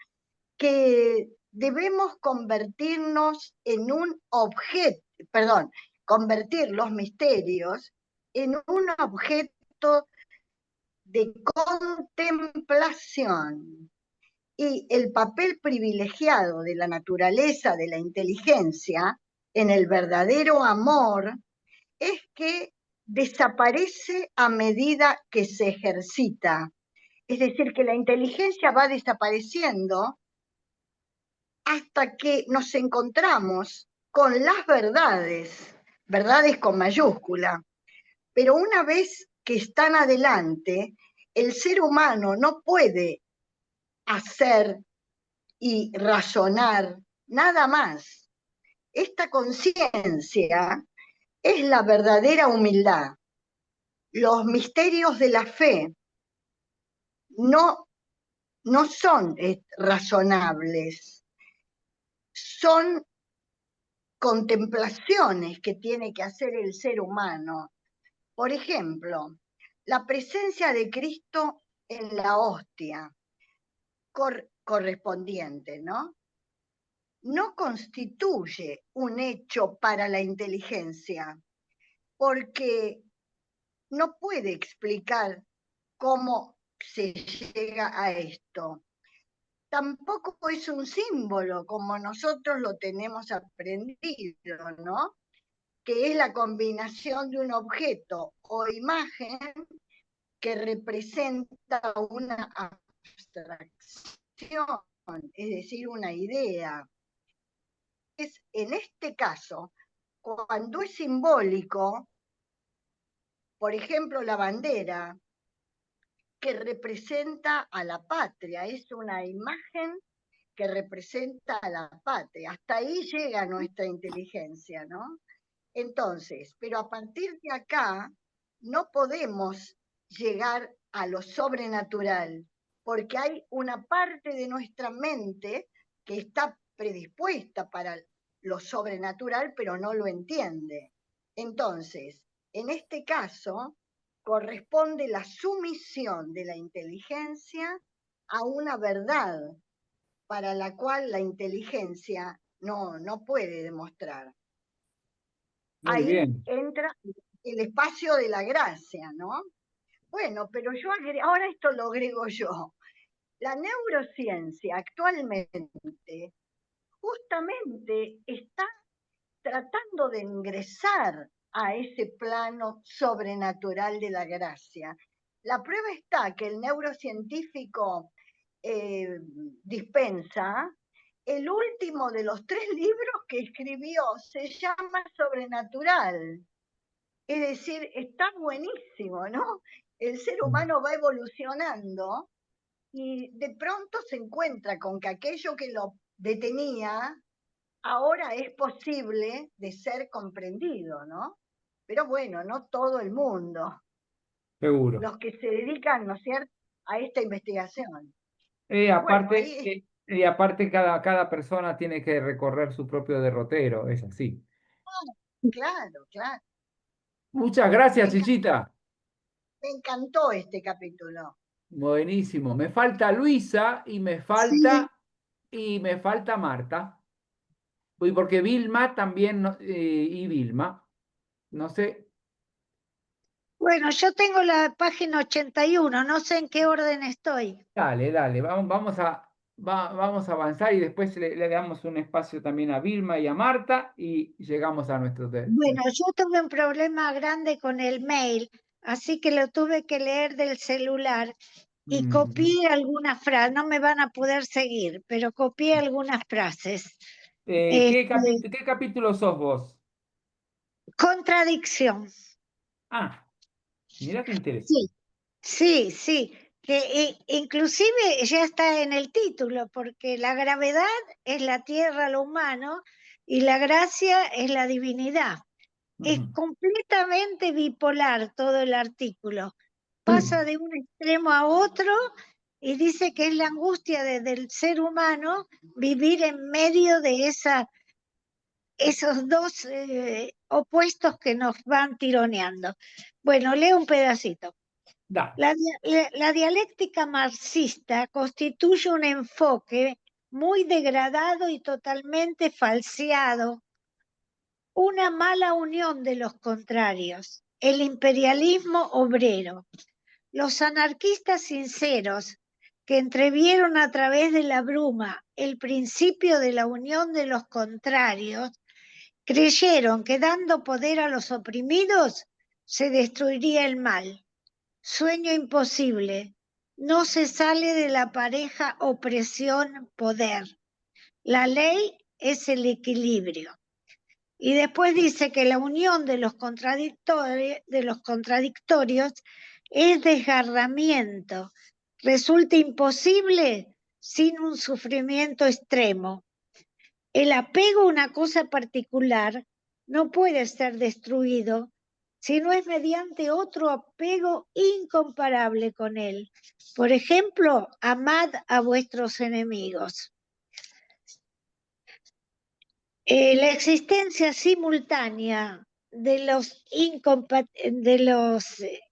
que debemos convertirnos en un objeto, convertir los misterios en un objeto de contemplación. Y el papel privilegiado de la naturaleza, de la inteligencia, en el verdadero amor, es que desaparece a medida que se ejercita. Es decir, que la inteligencia va desapareciendo hasta que nos encontramos con las verdades, verdades con mayúscula. Pero una vez que están adelante, el ser humano no puede hacer y razonar nada más. Esta conciencia es la verdadera humildad. Los misterios de la fe no son razonables, son contemplaciones que tiene que hacer el ser humano. Por ejemplo, la presencia de Cristo en la hostia correspondiente, ¿no? No constituye un hecho para la inteligencia, porque no puede explicar cómo se llega a esto. Tampoco es un símbolo como nosotros lo tenemos aprendido, ¿no? Que es la combinación de un objeto o imagen que representa una abstracción, es decir, una idea. En este caso, cuando es simbólico, por ejemplo, la bandera, que representa a la patria, es una imagen que representa a la patria. Hasta ahí llega nuestra inteligencia, ¿no? Entonces, pero a partir de acá no podemos llegar a lo sobrenatural, porque hay una parte de nuestra mente que está predispuesta para lo sobrenatural, pero no lo entiende. Entonces, en este caso, corresponde la sumisión de la inteligencia a una verdad para la cual la inteligencia no puede demostrar. Muy Ahí bien. entra el espacio de la gracia, ¿no? Bueno, pero ahora esto lo agrego yo. La neurociencia actualmente justamente está tratando de ingresar a ese plano sobrenatural de la gracia. La prueba está que el neurocientífico Dispensa, el último de los 3 libros que escribió se llama Sobrenatural. Es decir, está buenísimo, ¿no? El ser humano va evolucionando y de pronto se encuentra con que aquello que lo detenía, ahora es posible de ser comprendido, ¿no? Pero bueno, no todo el mundo, Seguro. los que se dedican, ¿no es cierto?, a esta investigación. Aparte, ahí y aparte cada persona tiene que recorrer su propio derrotero, es así. claro, claro. Muchas Me gracias, encantó, Chichita. me encantó este capítulo. Buenísimo. Me falta Luisa y me Sí. falta Marta. Y porque Vilma también, y Vilma, no sé, Bueno, yo tengo la página 81, no sé en qué orden estoy. dale, vamos a avanzar y después le damos un espacio también a Vilma y a Marta y llegamos a nuestro... Bueno, yo tuve un problema grande con el mail, así que lo tuve que leer del celular y copié algunas frases, no me van a poder seguir, pero copié algunas frases. ¿Qué Este, capítulo sos vos? contradicción. Ah, mira qué interesante. Sí, sí, sí, que inclusive ya está en el título, porque la gravedad es la tierra, lo humano, y la gracia es la divinidad. Es completamente bipolar todo el artículo. Pasa de un extremo a otro y dice que es la angustia del ser humano vivir en medio de esos dos opuestos que nos van tironeando. Bueno, leo un pedacito. Dale. La dialéctica marxista constituye un enfoque muy degradado y totalmente falseado, una mala unión de los contrarios, el imperialismo obrero. Los anarquistas sinceros, que entrevieron a través de la bruma el principio de la unión de los contrarios, creyeron que dando poder a los oprimidos se destruiría el mal. Sueño imposible. No se sale de la pareja opresión-poder. La ley es el equilibrio. Y después dice que la unión de los contradictorios es desgarramiento. Resulta imposible sin un sufrimiento extremo. El apego a una cosa particular no puede ser destruido si no es mediante otro apego incomparable con él. Por ejemplo, amad a vuestros enemigos. La existencia simultánea de los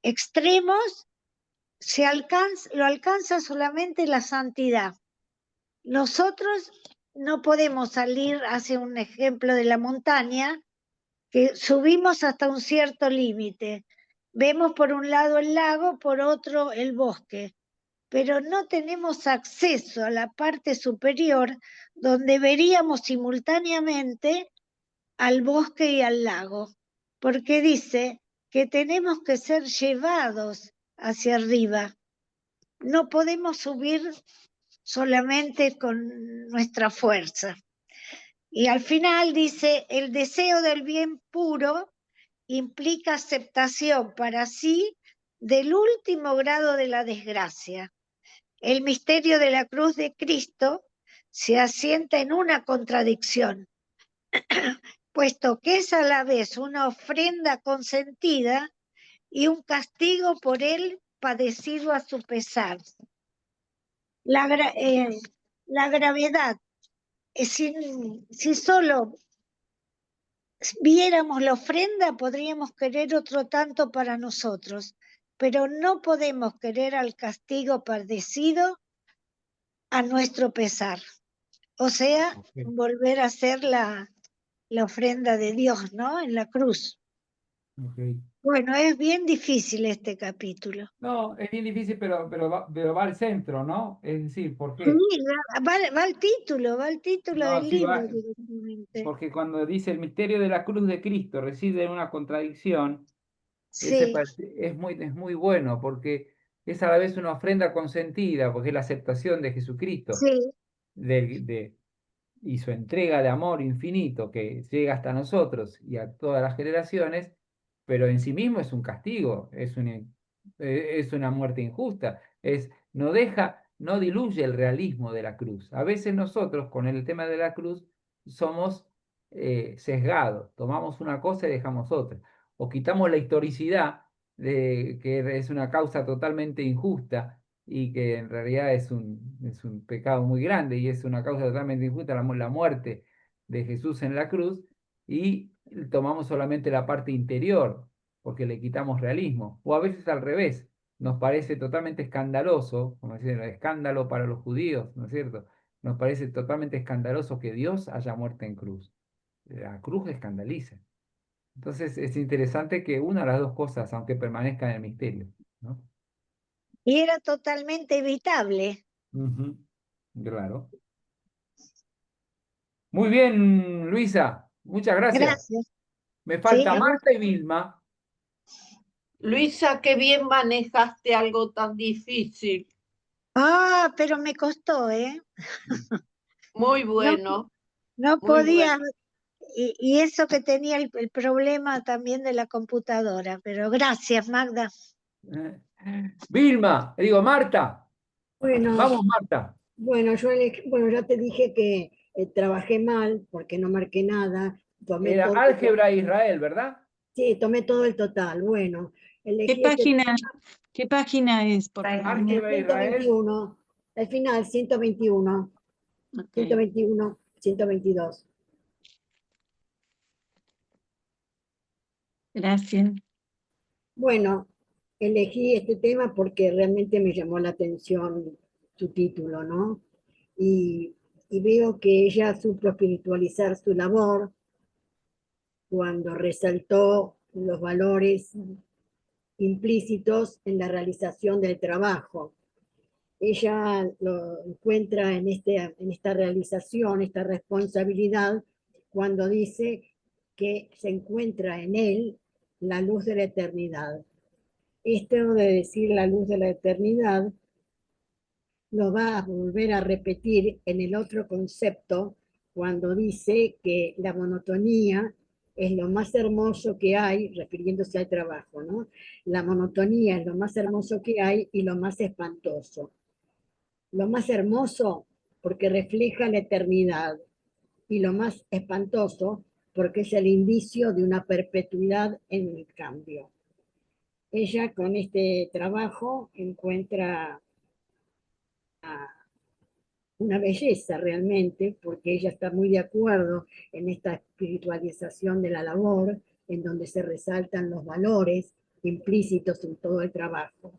extremos lo alcanza solamente la santidad. Nosotros no podemos salir hacia un ejemplo de la montaña, que subimos hasta un cierto límite. Vemos por un lado el lago, por otro el bosque, pero no tenemos acceso a la parte superior donde veríamos simultáneamente al bosque y al lago, porque dice que tenemos que ser llevados hacia arriba. No podemos subir solamente con nuestra fuerza. Y al final dice, el deseo del bien puro implica aceptación para sí del último grado de la desgracia. El misterio de la cruz de Cristo se asienta en una contradicción, puesto que es a la vez una ofrenda consentida y un castigo por él padecido a su pesar. La gravedad, si solo viéramos la ofrenda, podríamos querer otro tanto para nosotros, pero no podemos querer al castigo padecido a nuestro pesar. O sea, volver a hacer la ofrenda de Dios, ¿no? En la cruz. Okay. Bueno, es bien difícil este capítulo. No, es bien difícil, pero va al centro, ¿no? Es decir, ¿por Sí, qué? va al título No, del sí libro va, directamente. porque cuando dice el misterio de la cruz de Cristo reside en una contradicción, Sí, es muy bueno, porque es a la vez una ofrenda consentida, porque es la aceptación de Jesucristo sí, y su entrega de amor infinito que llega hasta nosotros y a todas las generaciones, pero en sí mismo es un castigo, es una muerte injusta, no deja no diluye el realismo de la cruz. A veces nosotros con el tema de la cruz somos sesgados, tomamos una cosa y dejamos otra, o quitamos la historicidad de que es una causa totalmente injusta y que en realidad es un pecado muy grande y es una causa totalmente injusta, la muerte de Jesús en la cruz, y tomamos solamente la parte interior porque le quitamos realismo, o a veces al revés, nos parece totalmente escandaloso, como decir, escándalo para los judíos, ¿no es cierto? Nos parece totalmente escandaloso que Dios haya muerto en cruz. La cruz escandaliza. Entonces es interesante que una de las dos cosas, aunque permanezca en el misterio, ¿no? Y era totalmente evitable. Ujú, claro. Muy bien, Luisa. Muchas gracias. Gracias. Me Sí, falta a vos. Marta y Vilma. Luisa, qué bien manejaste algo tan difícil. Ah, pero me costó, ¿eh? Muy No, bueno, no muy podía, bueno. y eso que tenía el problema también de la computadora, pero gracias, Magda. Vilma, digo, Marta. Bueno, Vamos, Marta. bueno, bueno, ya te dije que trabajé mal porque no marqué nada. Tomé Era todo, álgebra Israel, ¿verdad? sí, tomé todo el total. Bueno, ¿Qué elegí este página es, por en favor? el Álgebra Israel. 121, al final 121, Ok, 121, 122. gracias. Bueno, elegí este tema porque realmente me llamó la atención su título, ¿no? Y, y veo que ella supo espiritualizar su labor cuando resaltó los valores implícitos en la realización del trabajo. Ella lo encuentra en esta realización, esta responsabilidad, cuando dice que se encuentra en él la luz de la eternidad. Esto de decir la luz de la eternidad lo va a volver a repetir en el otro concepto cuando dice que la monotonía es lo más hermoso que hay, refiriéndose al trabajo, ¿no? La monotonía es lo más hermoso que hay y lo más espantoso. Lo más hermoso porque refleja la eternidad y lo más espantoso porque es el indicio de una perpetuidad en el cambio. Ella con este trabajo encuentra una belleza realmente, porque ella está muy de acuerdo en esta espiritualización de la labor, en donde se resaltan los valores implícitos en todo el trabajo.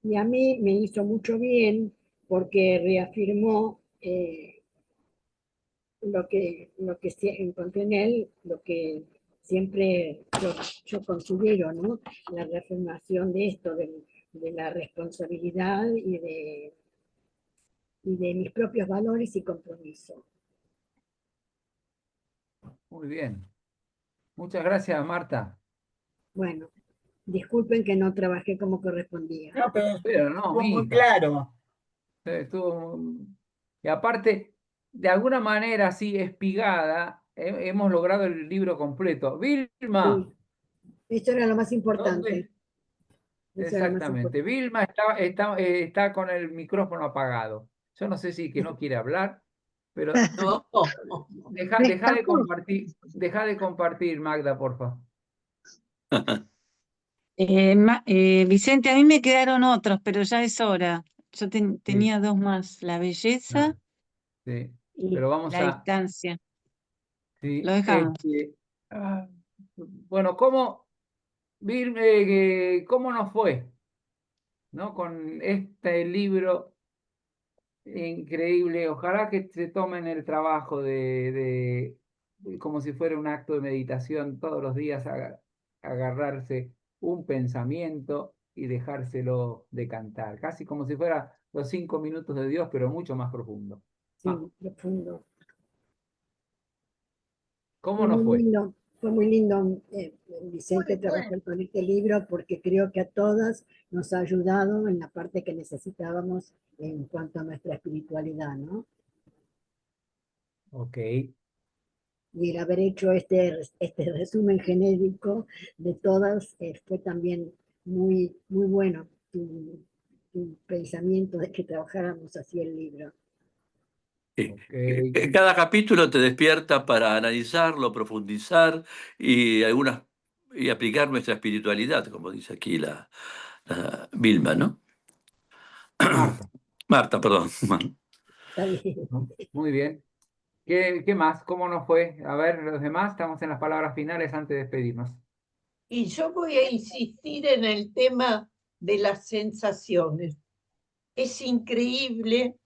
Y a mí me hizo mucho bien porque reafirmó lo que encontré en él, lo que siempre yo considero, ¿no? La reafirmación de esto, de la responsabilidad y de mis propios valores y compromiso. Muy bien. Muchas gracias, Marta. Bueno, disculpen que no trabajé como correspondía. No, pero Pero no, estuvo muy hija. claro. Estuvo... Y aparte, de alguna manera así espigada, hemos logrado el libro completo. Vilma, Sí, eso era lo más importante. ¿dónde? Eso era lo más Exactamente. importante. Vilma está con el micrófono apagado. Yo no sé si que no quiere hablar, pero No, Me deja escapó. de compartir, Magda, por favor. Vicente, a mí me quedaron otros, pero ya es hora. Yo Sí, tenía dos más, la ah, belleza sí. y Pero vamos la a... distancia. Lo Sí, dejamos. bueno, ¿cómo nos fue? ¿No? Con este libro increíble. Ojalá que se tomen el trabajo como si fuera un acto de meditación todos los días, agarrarse un pensamiento y dejárselo decantar, casi como si fuera los 5 minutos de Dios, pero mucho más profundo. Ah, Sí, profundo. ¿cómo nos fue? Fue muy lindo, Vicente, Muy bueno. trabajar con este libro porque creo que a todas nos ha ayudado en la parte que necesitábamos en cuanto a nuestra espiritualidad, ¿no? Ok, Y el haber hecho este resumen genérico de todas fue también muy, muy bueno. tu pensamiento de que trabajáramos así el libro. Ok. Cada capítulo te despierta para analizarlo, profundizar y aplicar nuestra espiritualidad, como dice aquí la Vilma, ¿no? Marta. Marta, perdón. Está bien. Muy bien. ¿Qué más? ¿Cómo nos fue? A ver, los demás, estamos en las palabras finales antes de despedirnos. Y yo voy a insistir en el tema de las sensaciones. Es increíble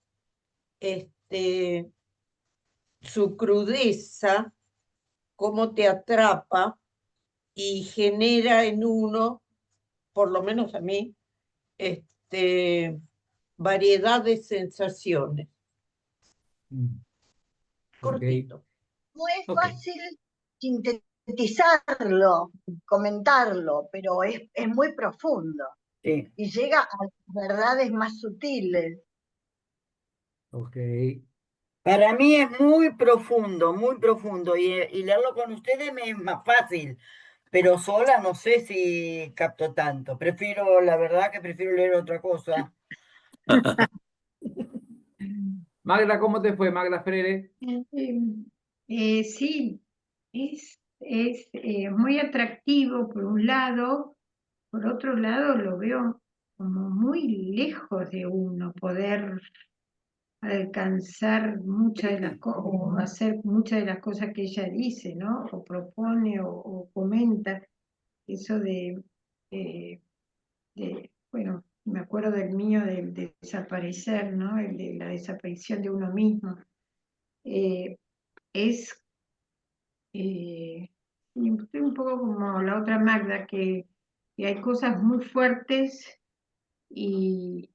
su crudeza, cómo te atrapa y genera en uno, por lo menos a mí, variedad de sensaciones. Cortito. No es Ok. fácil sintetizarlo, comentarlo, pero es muy profundo Sí. y llega a las verdades más sutiles. Ok. Para mí es muy profundo, y leerlo con ustedes me es más fácil, pero sola no sé si capto tanto. La verdad que prefiero leer otra cosa. Magda, ¿cómo te fue, Magda Freire? Sí, es muy atractivo por un lado, por otro lado lo veo como muy lejos de uno poder alcanzar muchas de las cosas o hacer muchas de las cosas que ella dice, ¿no? O propone o comenta. Eso bueno, me acuerdo del mío del desaparecer, ¿no? El de la desaparición de uno mismo. Es y estoy un poco como la otra Magda, que hay cosas muy fuertes y,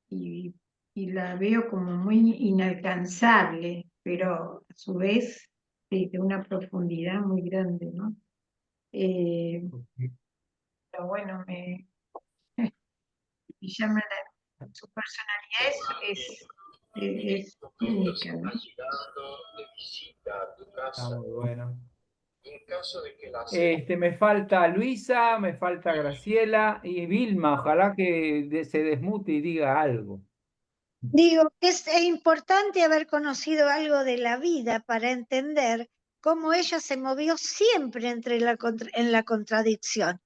y, y la veo como muy inalcanzable, pero a su vez de una profundidad muy grande, ¿no? Pero bueno, me llama su personalidad es única, ¿no? Está muy bueno. Me falta Luisa, me falta Graciela y Vilma. Ojalá que se desmute y diga algo. Digo que es importante haber conocido algo de la vida para entender cómo ella se movió siempre en la contradicción.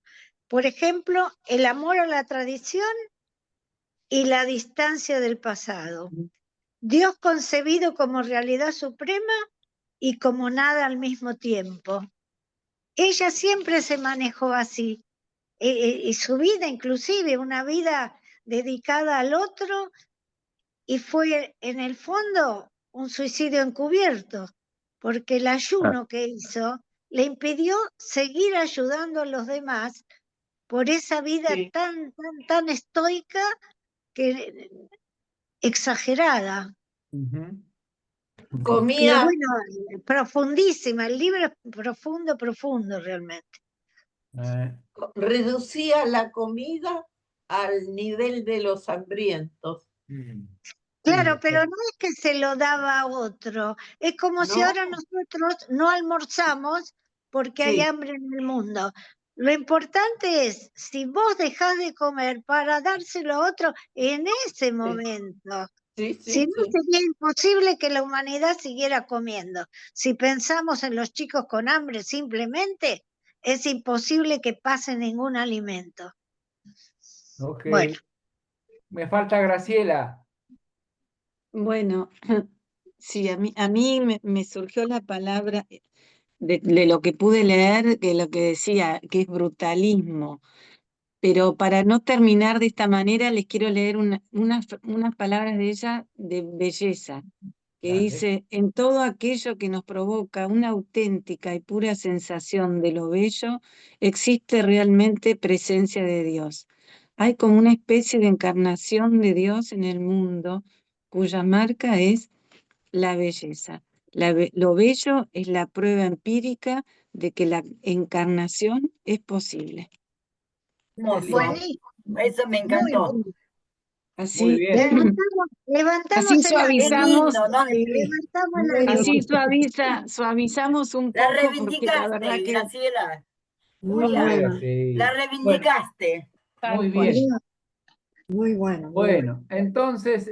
Por ejemplo, el amor a la tradición y la distancia del pasado. Dios concebido como realidad suprema y como nada al mismo tiempo. Ella siempre se manejó así, y su vida inclusive, una vida dedicada al otro, y fue en el fondo un suicidio encubierto, porque el ayuno que hizo le impidió seguir ayudando a los demás por esa vida Sí. tan estoica, que exagerada. Pero Comía, bueno, profundísima, el libro es profundo realmente. reducía la comida al nivel de los hambrientos. Claro, Sí, pero no es que se lo daba a otro, es como si No. ahora nosotros no almorzamos porque hay Sí. hambre en el mundo. Lo importante es, si vos dejás de comer para dárselo a otro en ese momento, Sí, si sí, no sí. sería imposible que la humanidad siguiera comiendo. Si pensamos en los chicos con hambre simplemente, es imposible que pase ningún alimento. Ok. Bueno. Me falta Graciela. Bueno, sí, a mí me surgió la palabra de lo que pude leer, que lo que decía, que es brutalismo. Pero para no terminar de esta manera, les quiero leer unas palabras de ella de belleza, que Dale. dice: en todo aquello que nos provoca una auténtica y pura sensación de lo bello, existe realmente presencia de Dios. Hay como una especie de encarnación de Dios en el mundo, cuya marca es la belleza. Lo bello es la prueba empírica de que la encarnación es posible. Hermoso. Buenísimo, Eso me muy encantó. bueno. Muy Así, bien. Levantamos así el Qué suavizamos, ánimo. lindo, ¿no? Levantamos el Muy ánimo. así suavizamos un La poco, porque la verdad reivindicaste, que Graciela. Muy Claro, bueno. sí. La Bueno, reivindicaste. tal muy cual. bien. Muy bueno, muy bueno. Bueno, entonces...